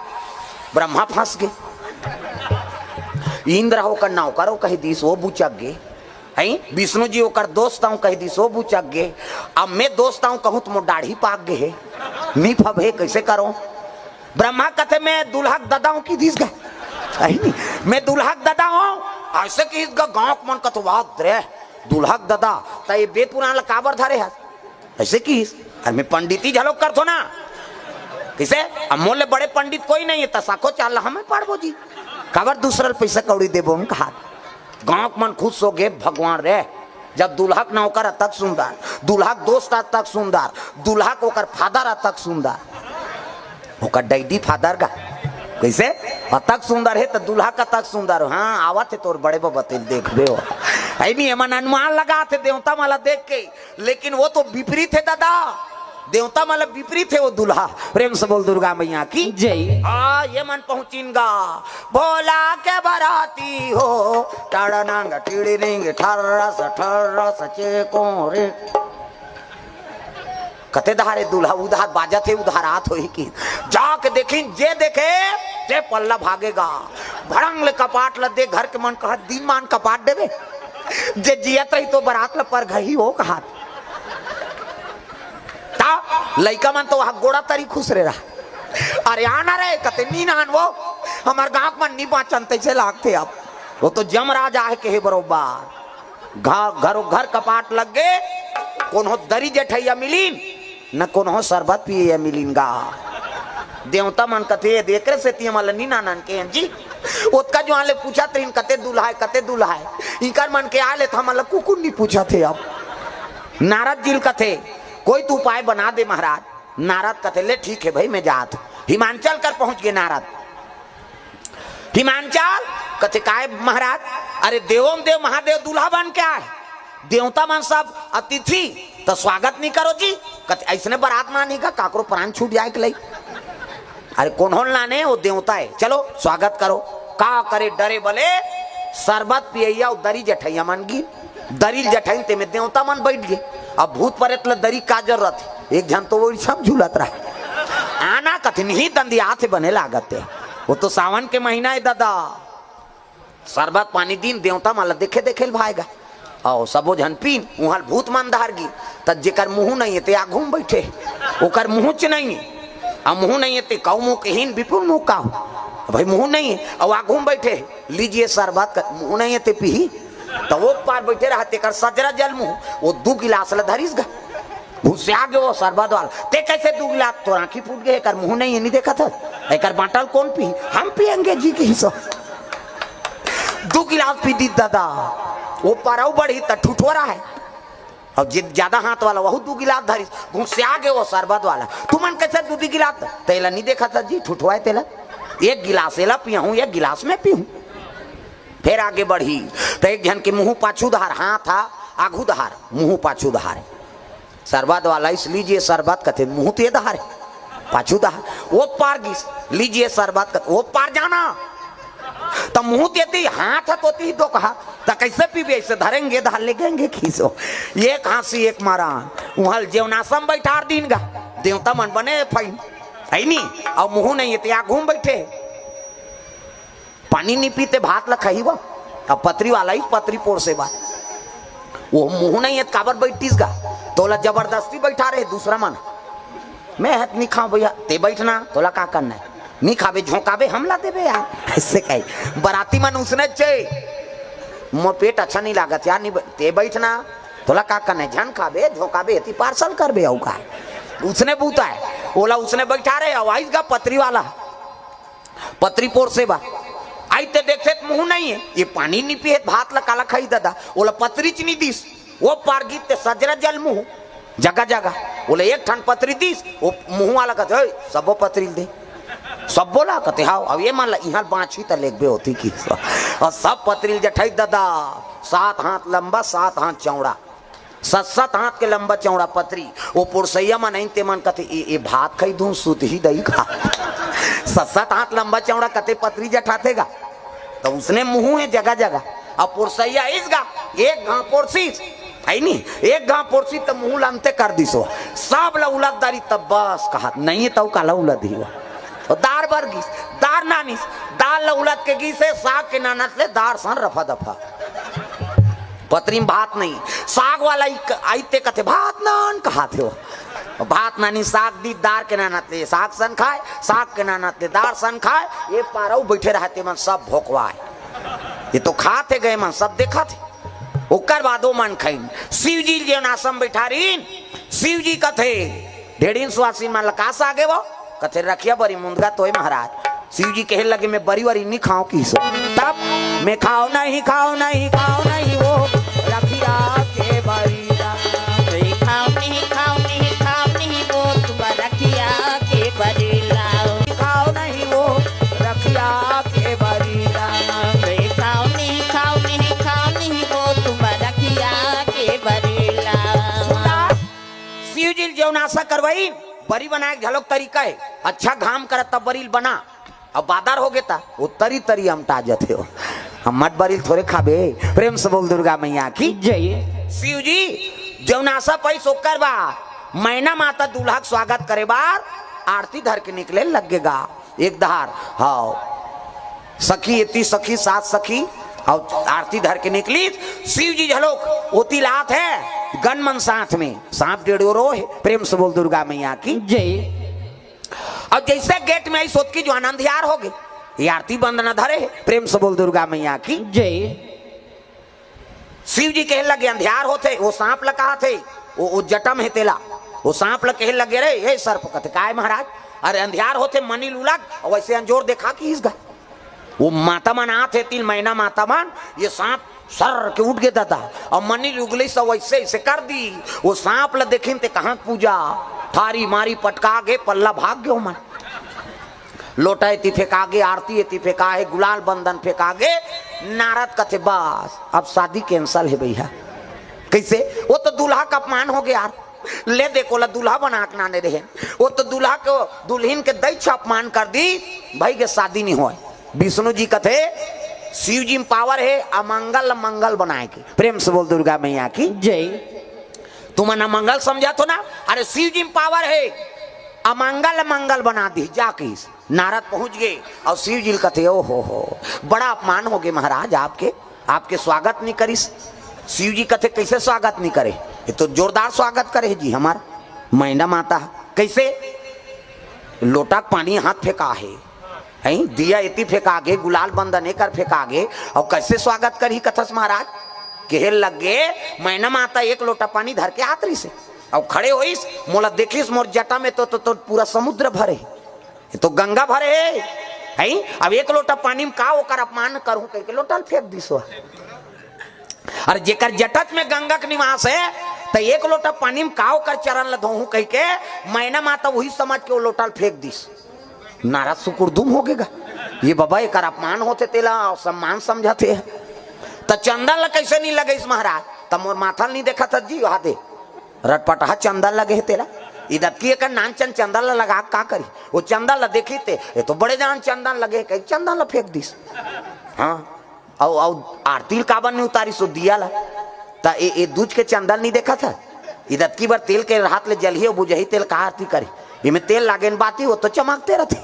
ब्रह्मा फंस गए इंद्र होकर नौकरों कह दी सो बुचक गए विष्णु जी होकर दोस्त हूँ कह दी सो बुचक गए अब मैं दोस्त हूँ कहूँ तो दाढ़ी पाक गए नी फब है कैसे करो ब्रह्मा कथे मैं दूल्हा दादा हूँ की दिस गए मैं दूल्हा दादा हूँ ऐसे कि गाँव मन कथ बात रे दूल्हा दादा तो ये वेद पुराण काबर धरे है ऐसे की अरे मैं पंडिती झलोक कर थो ना किसे अमोल बड़े पंडित कोई नहीं है तसाको चाल हमें पढ़बो जी काबर दूसरा पैसा कौड़ी देबो हम कहा गाँव मन खुश हो गए भगवान रे जब दूल्हा नौकर तक सुंदर दूल्हा दोस्त तक सुंदर दूल्हा को कर फादर तक सुंदर ओकर डैडी फादर का कैसे तक सुंदर है तो दूल्हा का तक सुंदर हाँ आवत है तोर बड़े बते देख दे नहीं मन अनुमान लगा थे देवता माला देख के लेकिन वो तो विपरीत है दादा देवता मतलब विपरीत है वो दूल्हा प्रेम से बोल दुर्गा मैया की जय ये मन पहुंचीगा भोला के बराती हो टड़नांग टिड़िंग ठर्रस चेको रे कते धारे दूल्हा उधार बाजा थे उधारात हो की जाके देखिन जे देखे जे पल्ला भागेगा भड़ंग ले कपाट ल दे घर के मन कहा दिन मान कपाट देवे जे जियत रही तो बरात ल पर घही हो कहा लइका मन तो वहां गोड़ा तरी खुश रे रहा अरे आना रे कते नी नान वो हमार गांव मन नी बाचन तैसे लागते अब वो तो जमराज आए के है बरोबर घर कपाट लग गए कोनो दरी जेठैया मिलीन न कोनो शरबत पिए मिलीन गा देवता मन कथे देख रहे से ती माला नी नानन के जी ओतका जो आले पूछा त्रिन कते दूल्हा है इनकर मन के आले था माला कुकुर नहीं पूछा थे अब नारद जी कथे कोई तू उपाय बना दे महाराज नारद कथे ले ठीक है भाई मैं जात हिमांचल कर पहुंच गए नारद हिमांचल कथे काय महाराज अरे देवों देव महादेव दूल्हा बन के आए देवता मन सब अतिथि तो स्वागत नहीं करो जी कथे ऐसने बारात मानी का काकरो प्राण छूट जाए के लई अरे कौन लाने वो देवता है चलो स्वागत करो का करे डरे बोले शरबत पियैया दरी जठैया मन गी दरी जठैन ते में देवता मन बैठ गए अब भूत परेत ल दरी का जरूरत एक जन तो वो सब झूलत रहा आना कथिन ही दंदिया थे बने लागत है वो तो सावन के महीना है दादा शरबत पानी दिन देवता माला देखे देखे भाएगा और सबो जन पीन वहां भूत मन धार गी तब जेकर मुंह नहीं है ते आ घूम बैठे ओकर मुंह च नहीं है अब मुंह नहीं है ते कौ मुंह के हीन विपुल मुंह का भाई मुंह नहीं है और आ घूम बैठे लीजिए शरबत मुंह नहीं है ते पी तो वो पार बैठे रहते कर सजरा जल मुंह वो 2 गिलास ल धरिस गा भूसे आगे वो शरबत वाला ते कैसे 2 गिलास तो आंखी फूट गए कर मुंह नहीं है नहीं देखा था एक बाटल कौन पी हम पियेंगे जी के हिस्सा 2 गिलास पी दी दादा वो पाराऊ बढ़ी तो ठुठोरा है और ज्यादा हाथ वाला वह 2 गिलास धरिस भूसे आगे वो शरबत वाला तुमन कैसे 2 गिलास तेला नहीं देखा था जी ठुठवाए तेला 1 गिलास एला पिया हूँ 1 गिलास में पीऊँ फिर आगे बढ़ी तो एक जन के मुंह पाछू धार हाँ था आघू धार मुंह पाछू धार शरबत वाला इस लीजिए शरबत कथे मुंह ते धार पाछू धार वो पार गिस लीजिए शरबत कथे वो पार जाना तो मुंह देती हाथ तोती दो कहा तो कैसे पीबे ऐसे धरेंगे धार ले गएंगे खींचो एक हाँसी एक मारा वहां जेवनासम बैठा दिन गा देवता मन बने फाइन है नहीं और मुंह नहीं है घूम बैठे पानी नहीं पीते भात ला खाई वो अब पतरी वाला ही पतरी पोर से बात वो मुंह नहीं है काबर बैठतीस गा तोला जबरदस्ती बैठा रहे दूसरा मन मैं हाथ नहीं खाऊं भैया ते बैठना तोला का करना है नहीं खावे झोंकावे हमला देवे यार ऐसे कही बराती मन उसने चाहिए मोर पेट अच्छा नहीं लागत यार नहीं ते बैठना तोला का करना है झन खावे झोंकावे ती पार्सल कर बे का उसने बूता है ओला उसने बैठा रहे आवाज गा पतरी वाला पतरी पोर से बा आई ते देखते मुंह नहीं है ये पानी नहीं पिए भात ला काला खाई दादा ओला पतरी च नहीं दिस वो पार गीत ते सजरा जल मुंह जगह जगह बोले एक ठन पतरी दिस वो मुंह वाला कहते सबो पतरी दे सब बोला कहते हाँ अब ये मान ला यहाँ बाँची तो लेगबे होती की और सब पतरी जठाई दादा 7 हाथ लंबा 7 हाथ चौड़ा 7 हाथ के लंबा चौड़ा पतरी वो पुरसैया में नहीं ते मन कहते ये भात खाई दूं सुत ही दही खा 7 हाथ लंबा चौड़ा कहते पतरी जठातेगा तो उसने मुंह है जगह जगह अब पुरसैया इसगा एक घाव पुरसी है नहीं एक घाव पुरसी तो मुंह लानते कर दिसो सब ला उलटदारी तब बस कहा नहीं तो काला उलट ही और दार बर गीस दार नानिस दाल ला उलट के गीसे साग के नानत ले दार सन रफा दफा पतरी में भात नहीं साग वाला आईते कहते भात नान कहते हो भात नानी साग दी दार के नानत ले साग सन खाए साग के नानत ले दार सन खाए ये पारऊ बैठे रहते मन सब भोकवाए ये तो खाते गए मन सब देखा थे ओकर बादो मन खाइन शिव जी जो नासम बैठा रहीन शिव जी कथे ढेड़ीन सुहासीन मन लकास आगे वो कथे रखिया बरी मुंदगा तोय महाराज शिव जी कहे लगे मैं बरी वरी नहीं खाऊं किसो तब मैं खाओ नहीं वो रखिया के बरीला खाओ नहीं वो तुम रखिया के बरीला खाओ नहीं वो रखिया के बरीला खाओ नहीं वो तुम रखिया के बरीला शिव जी जो नाशा करवाई बरी बनाए झलक तरीका है अच्छा घाम कर तब बरील बना अब बादर हो गया वो तरी तरी हम ताजत हो हम मत बरील थोड़े खाबे प्रेम से बोल दुर्गा मैया की जय शिव जी जो नाशा पैस ओकर बा मैना माता दूल्हा के स्वागत करे बार आरती धर के निकले लगेगा एक दहार हाँ सखी इतनी सखी 7 सखी और आरती धर के निकली शिव जी झलोक ओती लात है गन मन साथ में सांप डेढ़ो रो है प्रेम से बोल दुर्गा मैया की जय और जैसे गेट में आई सोच की जो आनंदियार हो गए ये आरती बंद न धरे है प्रेम से बोल दुर्गा मैया की जय शिव जी कहे लगे अंधियार होते वो सांप लगा थे वो जटम है तेला वो सांप लग कहे लगे रे ये सर्प कहते काय महाराज अरे अंधियार होते मनी लुलक और वैसे अंजोर देखा कि इसका वो माता मन आते 3 महीना माता मन ये सांप सर के उठ गया था और मनी उगली सब वैसे ऐसे कर दी वो सांप ला देखी ते कहाँ पूजा थारी मारी पटका गे पल्ला भाग गयो मन लोटा एती फेंका गे आरती एती फेंका है गुलाल बंधन फेंका गे नारद कथे बस अब शादी कैंसल है भैया कैसे वो तो दूल्हा का अपमान हो गया यार ले देखो ला दूल्हा बना के नाने रहे वो तो दूल्हा को दुल्हन के दैछ अपमान कर दी भाई के शादी नहीं हो विष्णु जी कथे शिव जी में पावर है अमंगल मंगल बनाए के प्रेम से बोल दुर्गा मैया की जय तुम अमंगल समझा तो ना अरे शिव जी में पावर है अमंगल मंगल बना दी जाके नारद पहुंच गए और शिव जी कथे ओ हो बड़ा अपमान हो गए महाराज आपके स्वागत नहीं करी शिव जी कथे कैसे स्वागत नहीं करे ये तो जोरदार स्वागत करे जी हमारा मैना माता कैसे लोटा पानी हाथ फेंका है दिया इतनी फेंका गे गुलाल बंदन कर फेंका गे और कैसे स्वागत करी कथस महाराज कहे लग गए मैना माता 1 लोटा पानी धर के आतरी से और खड़े होइस मोला देखिस मोर जटा में तो पूरा समुद्र भरे तो गंगा भरे है अब 1 लोटा पानी में का ओकर अपमान करूं कह के लोटा फेंक दिसो अरे जेकर जटत में गंगा के निवास है तो 1 लोटा पानी में का ओकर चरण ल धोहू कह के मैना माता वही समझ के वो लोटा फेंक दिस नाराज सुकुरदुम हो गएगा ये बाबा एक अपमान होते तेला सम्मान समझाते हैं तो चंदन ला कैसे नहीं लगे इस महाराज तब मोर माथा नहीं देखा था जी वहां दे रटपटा चंदन लगे है तेला इधर की एक नानचन चंदन ला लगा का करी वो चंदन ला देखी थे ये तो बड़े जान चंदन लगे कहीं चंदन ला फेंक दिस हाँ और आरती काबन नहीं उतारी सो दिया ला ता ये दूज के चंदन नहीं देखा था इधर की बार तेल के हाथ ले जलिए बुझही तेल का आरती करी इनमें तेल लागे बाती वो तो चमकते रहते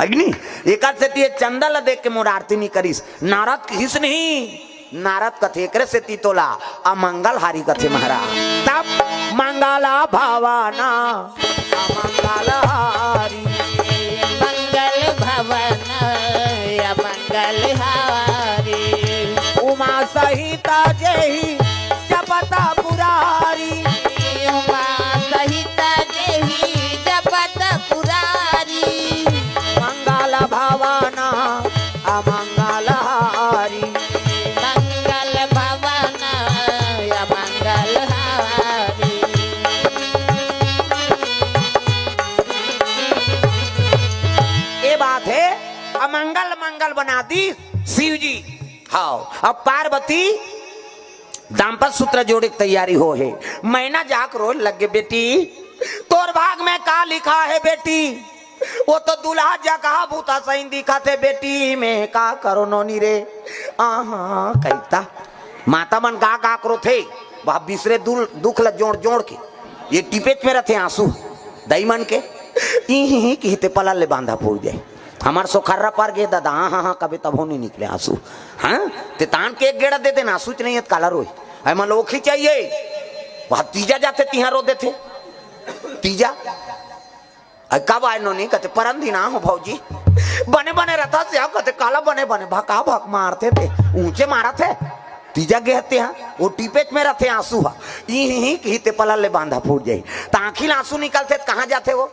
अग्नि एक से चंदा ला देख के मोर आरती नहीं करीस नारद हिस नहीं नारद कथे करे से तीतोला अमंगल हारी कथे महाराज तब मंगला भवाना अमंगल हारी मंगल भवन अमंगल हारी उमा सहिता जही जपता पुरारी उमा सहिता जही जपता पुरारी मंगल भवाना अमंगल मंगल मंगल बना दी शिव जी। हाँ, अब पार्वती दाम्पत्य सूत्र जोड़े की तैयारी हो है। मैना जाक रो लगे बेटी तोर भाग में का लिखा है बेटी, वो तो दुल्हा जगह भूता सही दिखा थे बेटी में का करो नोनी रे। कहता माता मन गा करो थे वह बिसरे दुख ल जोड़ जोड़ के ये टिपेच में रहते आंसू दई मन के ही कहते पला ले बांधा फूल जाए हमार सोखर्रा पार गए दादा। हाँ कभी तब हो नहीं निकले आंसू। हाँ ते तान के एक गेड़ा दे देना आंसू च नहीं काला रोई ऐमा लोखी चाहिए वह तीजा जाते तिहा रो देते तीजा कब आए नो नहीं कहते परम दिन हो भौजी बने बने रहता से आप कहते काला बने बने भका भक मारते थे ऊंचे मारा थे तीजा गहते हैं वो टीपेच में रहते आंसू ही कहते पला ले बांधा फूट जाए तो आखिर आंसू निकलते कहाँ जाते वो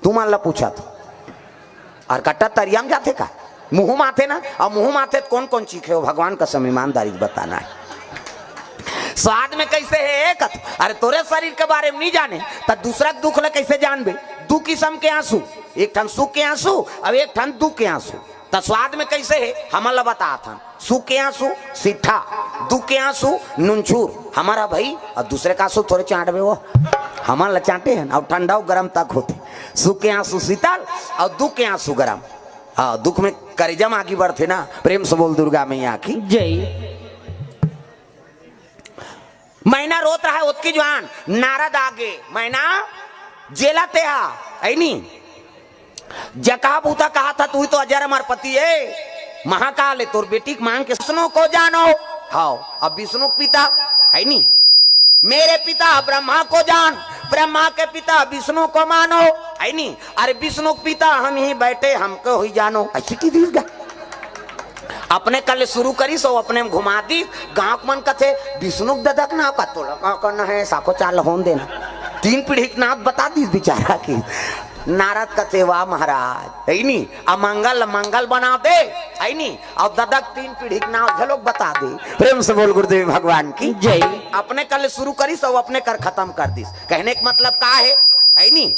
तुम अल्लाह पूछा तो और कट्टा तरिया में जाते का मुंह माथे ना और मुंह माथे कौन कौन चीखे हो भगवान का समय ईमानदारी बताना है। स्वाद में कैसे है एक अरे तोरे शरीर के बारे में नहीं जाने तो दूसरा दुख ले कैसे जानबे। दू किस्म के आंसू एक ठन सुख के आंसू अब एक ठन दुख के आंसू। तो स्वाद में कैसे है हमारा बता था सुख के आंसू सीठा दुख के आंसू नुनछूर हमारा भाई और दूसरे का आंसू थोड़े चाटबे वो हमारा चाटे हैं और ठंडा गर्म तक होते। सुख के आंसू शीतल और दुख के आंसू गर्म। हाँ दुख में करेजम आगे बढ़ते ना। प्रेम से बोल दुर्गा मैया की जय। मैना रोत रहा है उसकी जवान नारद आगे मैना जेला ते नहीं जका बूता कहा था तू तो अजर अमर पति है महाकाल है तोर बेटी मांग के विष्णु को जानो। हाँ अब विष्णु पिता है नहीं मेरे पिता ब्रह्मा को जान ब्रह्मा के पिता विष्णु को मानो है नहीं अरे विष्णु पिता हम ही बैठे हमको ही जानो ऐसी की दीर्घ अपने कल शुरू करी सो अपने में घुमा दी गांव मन कथे विष्णु ददक ना का तोड़ा का करना है साको चाल होन देना 3 पीढ़ी नाथ बता दी बेचारा की। नारद कथे वाह महाराज है नहीं अमंगल मंगल बना दे है नहीं और ददक 3 पीढ़ी नाथ झलोक बता दे। प्रेम से बोल गुरुदेव भगवान की जय। अपने कल शुरू करी सो अपने कर खत्म कर दी कहने का मतलब का है नहीं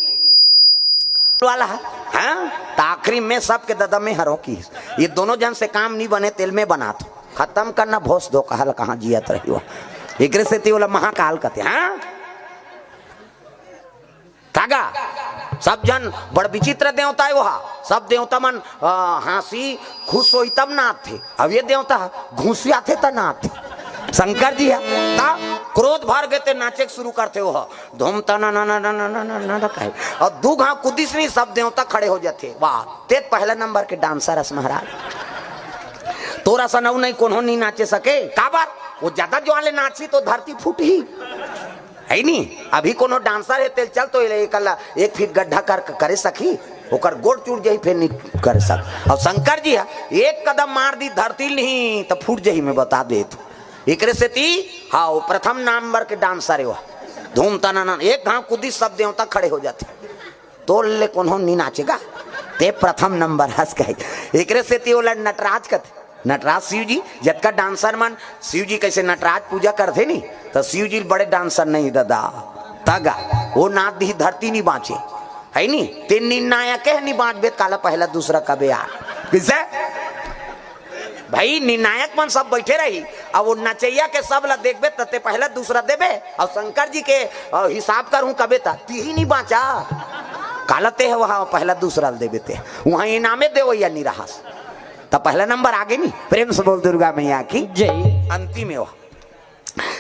वाला हाँ तो आखिरी में सबके ददम में हरों की ये दोनों जन से काम नहीं बने तेल में बना तो खत्म करना भोस दो कहल कहाँ जियत रही हो एक से बोला महाकाल कहते हाँ थागा सब जन बड़ विचित्र देवता है वहा सब देवता मन हंसी खुश हो तब नाथ थे अब ये देवता घूसिया थे तब नाथ थे शंकर जी है क्रोध भर गए थे नाचे शुरू करते हो धूम तना ना ना ना ना ना ना ना कहे और दू घाव कुदिस नहीं सब देवता खड़े हो जाते वाह ते पहला नंबर के डांसर रस महाराज तोरा सा नौ नहीं कोनो नहीं नाचे सके का बार वो ज्यादा जो वाले नाची तो धरती फूट ही है नहीं अभी कोनो डांसर है तेल चल तो एक फीट गड्ढा करे सकी ओकर गोड़ चूट जाही फिर नहीं कर सक और शंकर जी है एक कदम मार दी धरती नहीं तो फूट जाही मैं बता दे तो एक से ती हाँ वो प्रथम नंबर के डांसर है वो धूम तना एक घाव कुदी सब देवता खड़े हो जाते तो ले कौन नहीं नाचेगा ते प्रथम नंबर हंस कहे एक से ती बोला नटराज कथे नटराज शिव जी जब का डांसर मन शिव जी कैसे नटराज पूजा करते नहीं तो शिव जी बड़े डांसर नहीं दादा तगा वो नाथ दी धरती नहीं बाँचे है नहीं तीन निर्णायक है नहीं बाँच बे काला पहला दूसरा कबे यार किसे भाई निर्णायक मन सब बैठे रही अब वो नचैया के सब ला देखबे तते पहला दूसरा देबे और शंकर जी के हिसाब करूं कबे ता ती ही नहीं बाँचा कालते है वहां पहला दूसरा देबे ते वहां इनामे दे या निराश तो पहला नंबर आगे नहीं। प्रेम से बोल दुर्गा मैया की जय। अंतिम है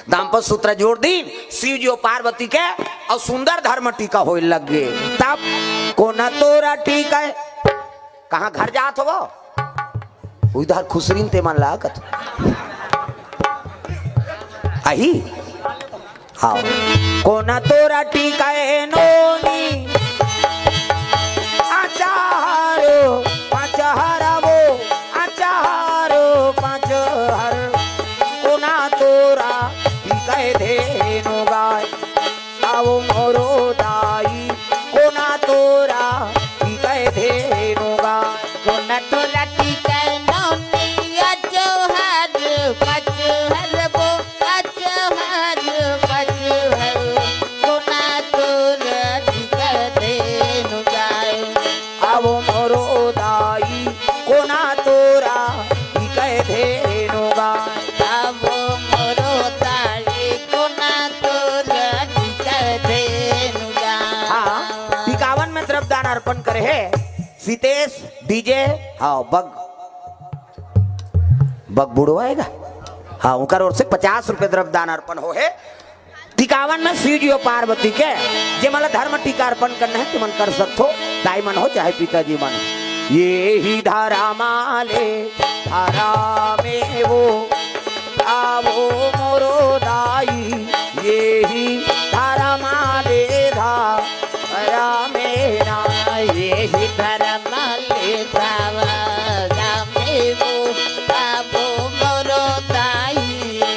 दाम्पत्य सूत्र जोड़ दी शिव जी और पार्वती के और सुंदर धर्म टीका हो लगे तब कोना तोरा टीका है कहाँ घर जात हो उधर खुसरीन ते मन लागत आई हाँ कोना तोरा टीका है नोनी आचारो पाचहरा वो आचारो पाचहर कोना तोरा टीका है धेनु गाय आओ मोरो दाई कोना तोरा टीका है धेनु गाय कोना तोरा टीका सीतेश डीजे हाँ बग बग बूढ़ो आएगा हाँ उनका ओर से 50 रुपए द्रव्यदान अर्पण हो है। टिकावन में शिव जी और पार्वती के जे मतलब धर्म टीका अर्पण करना है तो मन कर सकते हो, दाई मन हो चाहे पिताजी मन हो। ये ही धारा माले धारा में वो आवो मोरो दाई, ये ही धारा माले धारा में ना, ये ही धर्म ले धावा में वो आवो मोरो दाई,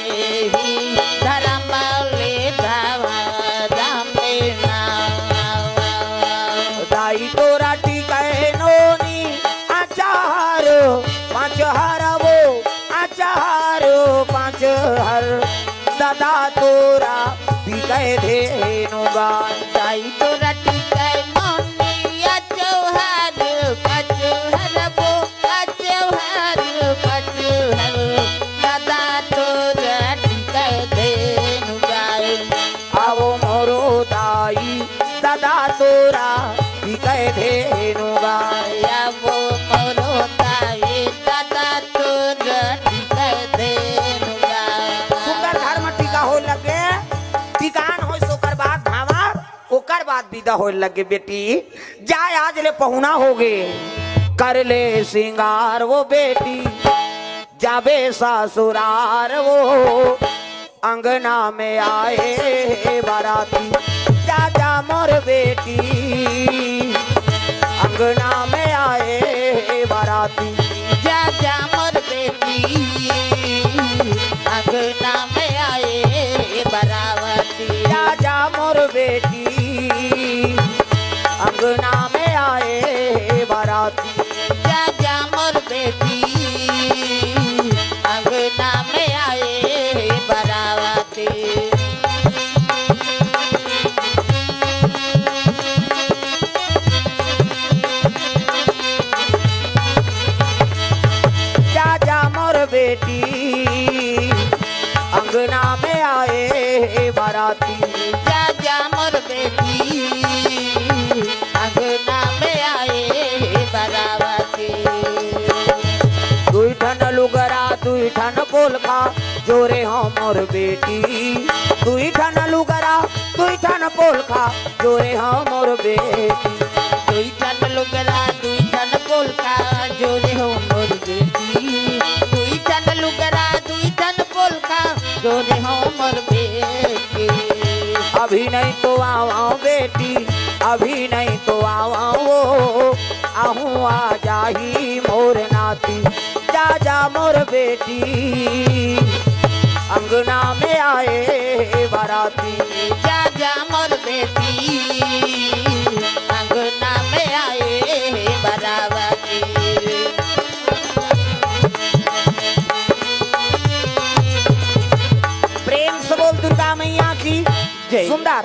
ये ही धर्म ले धावा में ना। दाई तोरा टिकाए नोनी आचार 5 हर वो आचार 5 हर दादा तोरा टिकाए धेनु गाय। दाई तोरा टिकाए नोनी आचौहार 5 हर वो आचौहार 5 हर दादा तोरा टिकाए धेनु गाय। आवो मोरो दाई दादा तोरा टिकाए धेनु गाय। आवो मोरो दाई दादा तोरा टिकाए धेनु गाय। सुंदर धर्म टीका हो लगे टिकान हो सोकर बाद भावा ओकर बाद विदा हो लगे बेटी जाय आज ले पहुना हो गे कर ले सिंगार वो बेटी जाबे ससुरार वो अंगना में आए बाराती जा जा मोर बेटी अंगना में आए बाराती जा जा मोर बेटी अंगना में आए बरावती। जा जा मोर बेटी अंगना में आए बाराती। जा जा मोर बेटी अंगना में आए बरावती। जा जा मोर बेटी अंगना में आए बाराती। जा जा मोर बेटी अंगना में आए बरावती। दुई ठन लुगरा दुई ठन पोलखा जोरे हो मोर बेटी दुई ठन लुगरा दुई ठन पोलखा जोरे हो मोर बेटी। दुई ठन लुगरा दुई ठन पोलका जोरे हो मोर बेटी। दुई ठन लुगरा दुई ठन पोलका जोरे हो मोर बेटी। अभी नहीं तो आओ बेटी अभी नहीं तो आओ आहूँ आ जाही मोर नाती। जा जा मोर बेटी अंगना में आए बाराती। जा जा मोर बेटी अंगना में आए बरावती। प्रेम से बोल दुर्गा मैया की जय। सुंदर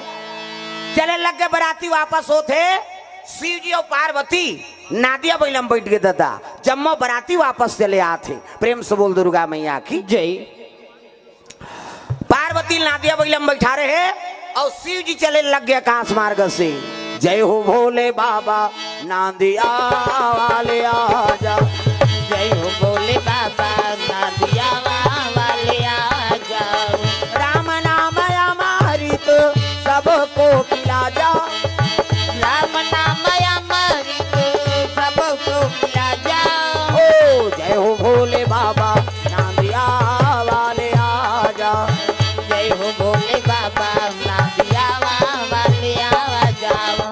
चले लग के बराती वापस होते शिव जी और पार्वती नादिया बैलम बैठ गए दादा जम्मो बराती वापस चले आते। प्रेम से बोल दुर्गा मैया की जय। पार्वती नादिया बैलम बैठा रहे और शिव जी चले लग गए आकाश मार्ग से। जय हो भोले बाबा नादिया वाले आजा। जय हो भोले बाबा नादिया वाले आ जाओ। राम नाम अमृत सबको पिला जा। राम नाम अमृत सबको पिला जाओ। ओ जय हो भोले बाबा नादिया वाले आजा। जय हो भोले बाबा नादिया वाले आ जाओ।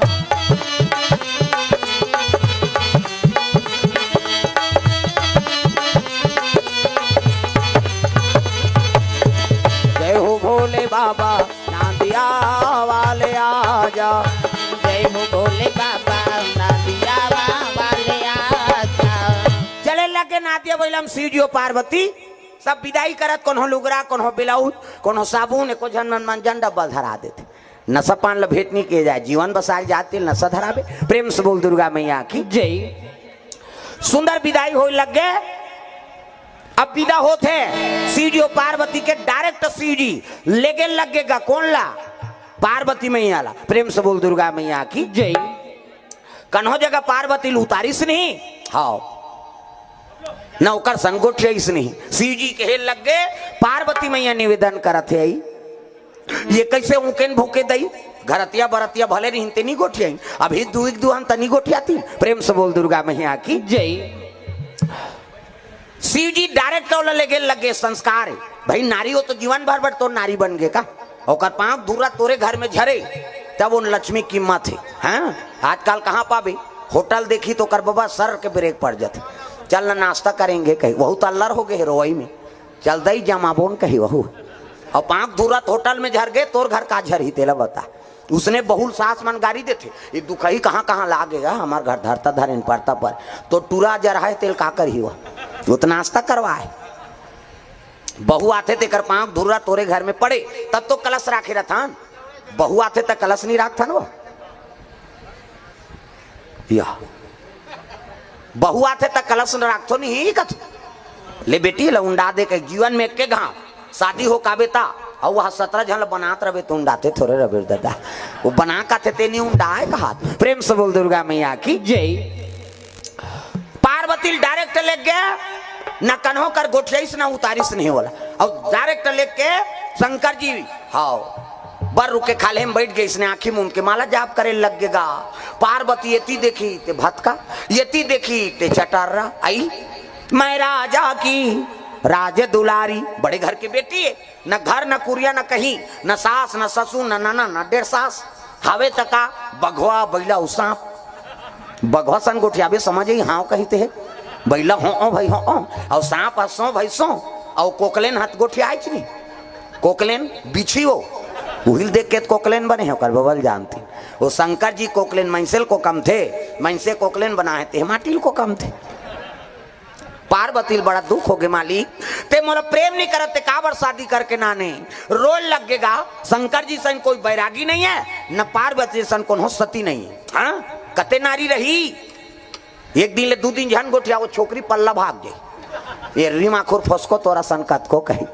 जय हो भोले बाबा नादिया वाले आजा। जय हो भोले बाबा नादिया वाले आ जाओ। चले लगे नादिया बैलम शिव जी और पार्वती सब विदाई करत कोनो लुगरा कोनो ब्लाउज कोनो साबुन एको जन मन जन डब्बल धरा देते। नशा पान ल भेटनी के जाए जीवन बसाल जाते नशा धरावे। प्रेम से बोल दुर्गा मैया की जय। सुंदर विदाई हो लग गए। अब विदा होते शिव जी और पार्वती के डायरेक्ट शिव जी लेके लगेगा कौन ला पार्वती मैया ला। प्रेम से बोल दुर्गा मैया की जय। कन्हो जगह पार्वती उतारिस नहीं हाँ न ओकर संगोठियाइस नहीं। शिव जी के लग गए पार्वती मैया निवेदन करत है आई ये कैसे उकेन भूके दई घरतिया बरतिया भले नहीं तनी गोठियाई अभी दुहन तनी गोठियाती। प्रेम से बोल दुर्गा मैया की जय। शिव जी डायरेक्ट लगे लगे संस्कार है भाई नारी हो तो जीवन भर भर तो नारी बन गए का और पांव दूरा तोरे घर में झरे तब उन लक्ष्मी कीमत है। हाँ आजकल कहाँ पाबे होटल देखी तो कर बाबा सर के ब्रेक पड़ जाते चल ना नाश्ता करेंगे कहीं वहू तो अल्लर हो गए रोई में चल दई जमाबोन कही वहू और पांव दूरत होटल में झर गए तोर घर का झर ही तेला बता उसने बहुल सास मन गाड़ी देते ये दुखई कहाँ कहाँ लागेगा हमार घर धरता धरेन पड़ता पर तो टूरा जरा है तेल का कर ही हुआ उतना नाश्ता करवाए बहू आते थे कर पांव धुरा तोरे घर में पड़े तब तो कलश राखे रहता बहू आते तक कलश नहीं रखता ना वो या बहू आते तक कलश न रखतो नहीं कथ ले बेटी लउंडा दे के जीवन में के घाव शादी हो का बेटा और वह 17 जन बनात रहे तो उंडाते थोड़े रहे दादा वो बना का थे नहीं उंडाए कहा। प्रेम से बोल दुर्गा मैया की जय। पार्वती डायरेक्ट ले गया न कन्हो कर गोठियाइस न उतारिस नहीं बोला और डायरेक्ट लेके शंकर जी हाँ बर रुके खाले में बैठ गए इसने आंखी मुंह के माला जाप करे लग गएगा। पार्वती यति देखी ते भटका यति देखी ते चटारा आई मैं राजा की राज दुलारी बड़े घर की बेटी है न घर न कुरिया न कहीं न सास न ससुर न नाना न डेढ़ सास हावे तका बघवा बैला सांप बघवा सन गोठियाबे समझे हाँ कहते है बैला हो भाई हो और सांप सो भाई सो और कोकलेन हाथ गोठिया नहीं कोकलेन बिछी हो उहिल देख के कोकलेन बने हो कर बबल जानती वो शंकर जी कोकलेन मैंसेल को कम थे मैंसे कोकलेन बनाए थे माटिल को कम थे। पार्वती बड़ा दुख हो गए मालिक ते मोला प्रेम नहीं करते काबर शादी करके नाने रोल लग गएगा। शंकर जी सन कोई बैरागी नहीं है न पार्वती सन कौन हो सती नहीं है। हाँ कते नारी रही एक दिन ले 2 दिन जहन गोठिया वो छोकरी पल्ला भाग गई ये रीमा खुर फसको तोरा संकट को कही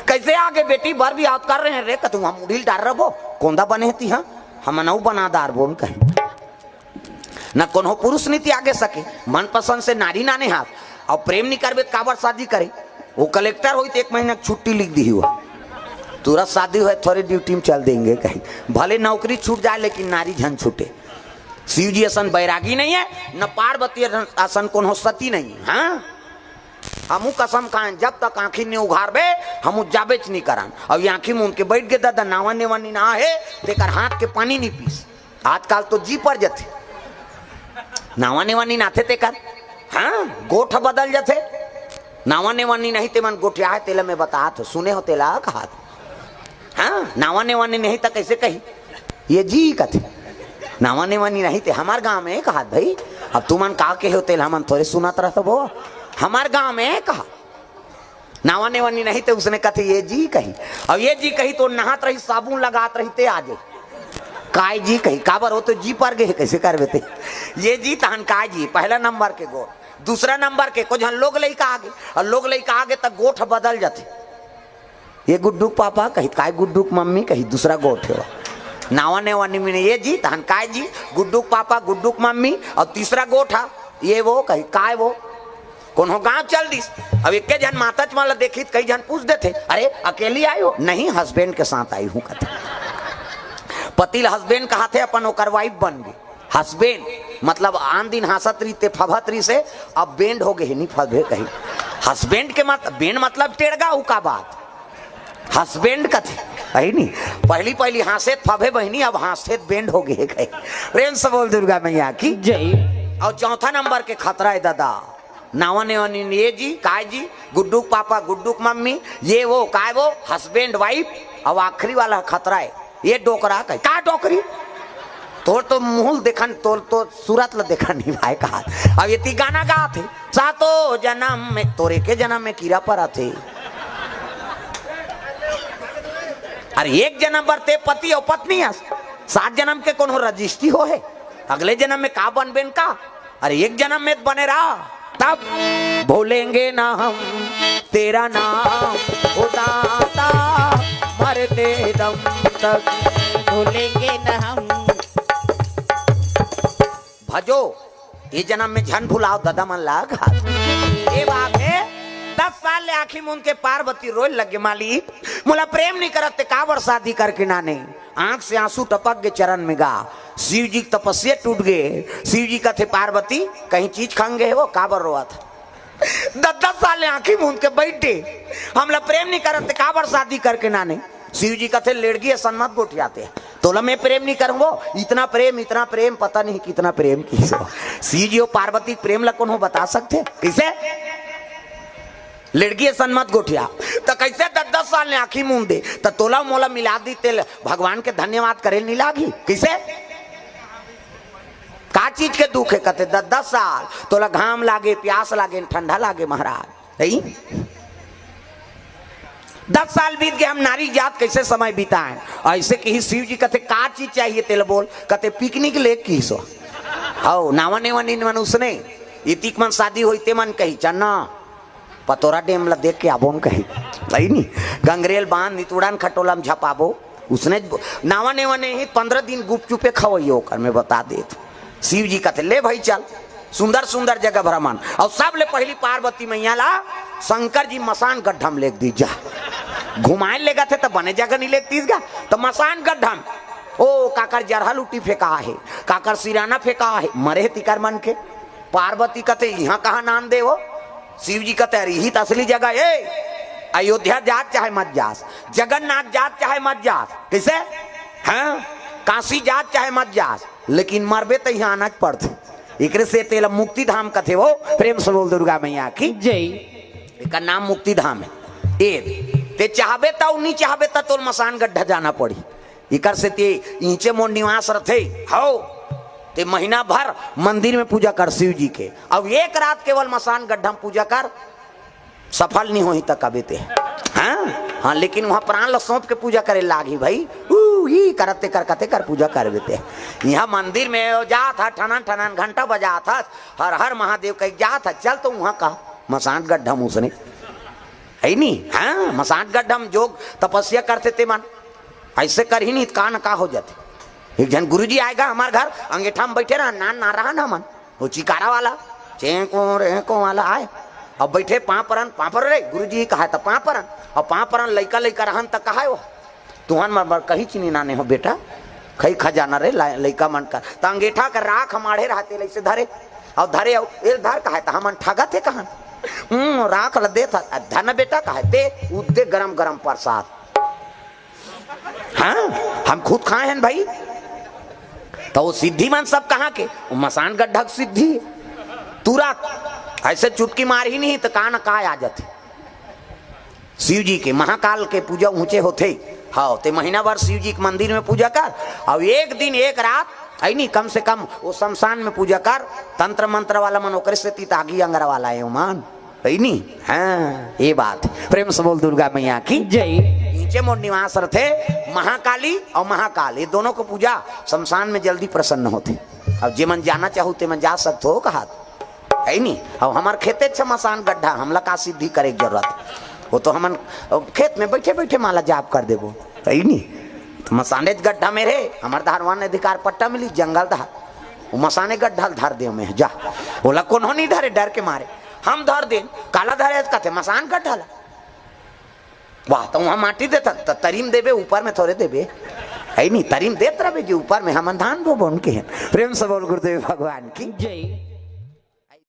कैसे आगे बेटी भर भी हाथ कर रहे हैं रे कतू हम उड़ील डाल रहो कोंदा बने थी हाँ हम नऊ बनादार बोल कहीं न कोनो पुरुष नीति आगे सके मन पसंद से नारी नाने हाथ और प्रेम नहीं करबे काबर शादी करे वो कलेक्टर हुई तो 1 महीना छुट्टी लिख दी हुआ तुरंत शादी हुआ थोड़ी ड्यूटी में चल देंगे कहीं भले नौकरी छूट जाए लेकिन नारी झन छूटे। शिव जी असन बैरागी नहीं है न पार्वती असन कौन हो सती नहीं है। हाँ हमू कसम खाएं जब तक आंखी ने उघारबे हमू जाबेच नहीं करान और ये आंखी में उनके बैठ गए दादा नावा नेवानी ना है तेकर हाथ के पानी नहीं पीस आजकल तो जी पर जाते नावा नेवानी नाथे तेकर हाँ गोठ बदल जाते नावा नेवानी नहीं ते मन गोठिया है तेला में बता तो सुने हो तेला कहा हाँ नावा नेवानी नहीं तो कैसे कही ये जी कथे नावा नेवानी नहीं थे हमार गांव में कहा भाई अब तू मन कहा के हो तेला मन थोड़े सुनात रहा वो हमार गांव में कहा नावा नेवानी नहीं थे उसने कथे ये जी कही और ये जी कही तो नहात रही साबुन लगात रही ते आजे काय जी कही काबर हो तो जी पर गए कैसे कर बेते ये जी तहन काय जी पहला नंबर के गोठ दूसरा नंबर के कुछ लोग लइका आगे और लोग लइका आगे तक गोठ बदल जाते ये गुड्डू पापा कही काय गुड्डू मम्मी कही दूसरा गोठ है नावा नेवानी में ये जी तहन काय जी गुड्डू पापा गुड्डू मम्मी और तीसरा गोठा ये वो कही काय वो कौन हो गाँव चल दी अब एक जन माता वाला देखी कई जन पूछ देते अरे अकेली आई हो नहीं हस्बैंड के साथ आई हूँ कहते पति हस्बैंड कहा थे अपन ओकर वाइफ बन गई हस्बैंड मतलब आन दिन हंसत रही ते फभत रही से अब बैंड हो गए नहीं फबे कही हस्बैंड के मत बैंड मतलब टेढ़गा का बात हस्बैंड का थे कही नहीं पहली हंसेत फबे बहनी अब हंसेत बैंड हो गए कही। प्रेम से बोल दुर्गा मैया की जय। और चौथा नंबर के खतरा है दादा नावा नेवानी ये जी काय जी गुड्डू पापा गुड्डू मम्मी ये वो काय वो हस्बैंड वाइफ और आखिरी वाला खतरा है ये डोकरा कही का डोकरी तोर तो मुंह देखन तोर तो सूरत ल देखा नहीं भाई कहा अब ये गाना गा थे सातो जन्म में तोरे के जन्म में कीड़ा पर आते अरे एक जन्म पर ते पति और पत्नी 7 जन्म के कौन हो रजिस्ट्री हो है अगले जन्म में का बन बेन का अरे एक जन्म में बने रहा तब भूलेंगे ना हम तेरा नाम उदाता मरते दम तक भूलेंगे ना हम भजो ये जन्म में झन भुलाओ दादा मन लाग ये बात है। 10 साल ले आखिर में उनके पार्वती रोए लगे मालिक मोला प्रेम नहीं करते काबर शादी करके नाने आंख से आंसू टपक गए चरण में गा शिव जी की तपस्या टूट गए। शिव जी का थे पार्वती कहीं चीज खांग गए वो काबर रोआ था। 10 साल ले आखिर में उनके बैठे हमला प्रेम नहीं करते काबर शादी करके नाने शिव जी का थे लेड़गी सन्मत गोठियाते तोला मैं प्रेम नहीं करूंगा इतना प्रेम पता नहीं कितना प्रेम किसे शिव जी और पार्वती प्रेम ला कौन हो बता सकते किसे लड़की सन्मत गोठिया तो कैसे 10 साल ने आखी मुंह दे तो तोला मोला मिला दी तेल भगवान के धन्यवाद करे नहीं लागी किसे का चीज के दुख है कहते 10 साल तोला घाम लागे प्यास लागे ठंडा लागे महाराज नहीं 10 साल बीत गए हम नारी जात कैसे समय बिताएं ऐसे कही शिव जी कहते का चीज चाहिए तेल बोल कहते पिकनिक ले की सो हाउ नावा नेवा मन उसने इतिक मन शादी होते मन कही चन्ना पतोरा डेम ला देख के आबो कही सही नहीं गंगरेल बांध नितुड़ान खटोला में झपाबो उसने नावा नेवा नहीं 15 दिन गुपचुपे खवैयो कर मैं बता दे शिव जी कहते ले भाई चल सुंदर सुंदर जगह भ्रमण और सब ले पहली पार्वती मैया ला शंकर जी मसान गड्ढा में लेक दी जा घुमाए लेगा थे तो बने जगह नहीं लेती गा तो मसान गड्ढा ओ काकर जरहा लुटी फेंका है काकर सिराना फेंका है मरे तिकर मन के पार्वती कहते यहाँ कहा नाम दे वो शिव जी कहते रही असली जगह ए अयोध्या जात चाहे मत जास जगन्नाथ जात चाहे मत जास कैसे हाँ काशी जात चाहे मत जास लेकिन मरबे तो यहाँ आना पड़ते एक से तेला मुक्ति धाम कथे वो प्रेम से बोल दुर्गा मैया की जय इसका नाम मुक्ति धाम है ते चाहबे तो नहीं चाहबे तो तोल मसान गड्ढा जाना पड़ी इकर से ते ईंचे मोर निवास रथे हो ते महीना भर मंदिर में पूजा कर शिव जी के अब एक रात केवल मसान गड्ढा में पूजा कर सफल नहीं हो तक कबे ते हाँ लेकिन वहाँ प्राण ल सौंप के पूजा करे लागी भाई ही करते कर पूजा कर देते यहाँ मंदिर में जा था ठनन ठनन घंटा बजा था हर हर महादेव कहीं जा था चल तो वहाँ का मसान गड्ढा उसने है नहीं हाँ मसान गड्ढा में जोग तपस्या करते थे मन ऐसे कर ही नहीं का न का हो जाते एक जन गुरुजी आएगा हमारे घर अंगेठा में बैठे रहा ना रहा ना मन वो चिकारा वाला चेको रेको वाला आए अब बैठे पापड़ रे गुरुजी कहा था पापरन और पापरन लइका रहन तक कहा वो तुहन मर कहीं चीनी नाने हो बेटा खई खजाना रे लइका मन कर तो अंगेठा कर राख हमारे रहते ऐसे धरे और धरे ए धर कहा था हम ठगा थे कहा राख ल दे था धन बेटा कहा दे उदे गरम गरम प्रसाद हाँ हम खुद खाए हैं भाई तो वो सिद्धि मन सब कहाँ के वो मसान गड्ढा सिद्धि तुरंत ऐसे चुटकी मार ही नहीं तो कहा न कहा आ जाते शिव जी के महाकाल के पूजा ऊंचे होते हाँ ते महीना भर शिव जी के मंदिर में पूजा कर और एक दिन एक रात है नहीं कम से कम वो शमशान में पूजा कर तंत्र मंत्र वाला मन ओकरे से तीतागी अंगरा वाला है मान है नहीं हाँ ये बात प्रेम से बोल दुर्गा मैया की जय नीचे मोर निवास रथे महाकाली और महाकाल ये दोनों को पूजा शमशान में जल्दी प्रसन्न होते अब जे मन जाना चाहो ते मन जा सकते हो कहा है नहीं अब हमारे खेते मसान गड्ढा हमला का सिद्धि करे की जरूरत वो तो हमन खेत में बैठे बैठे माला जाप कर देबो है नहीं तो मसाने गड्ढा में रे हमारे धारवान अधिकार पट्टा मिली जंगल धार वो मसाने गड्ढा धर दे में जा बोला कौन हो नहीं धरे डर के मारे हम धर दे काला धरे कहते मसान गड्ढा ला वाह तो वहाँ माटी देता तो तरीम देवे ऊपर में थोड़े देवे है नहीं तरीम देते रहे ऊपर में हम धान बो उनके हैं प्रेम से बोल गुरुदेव भगवान की जय।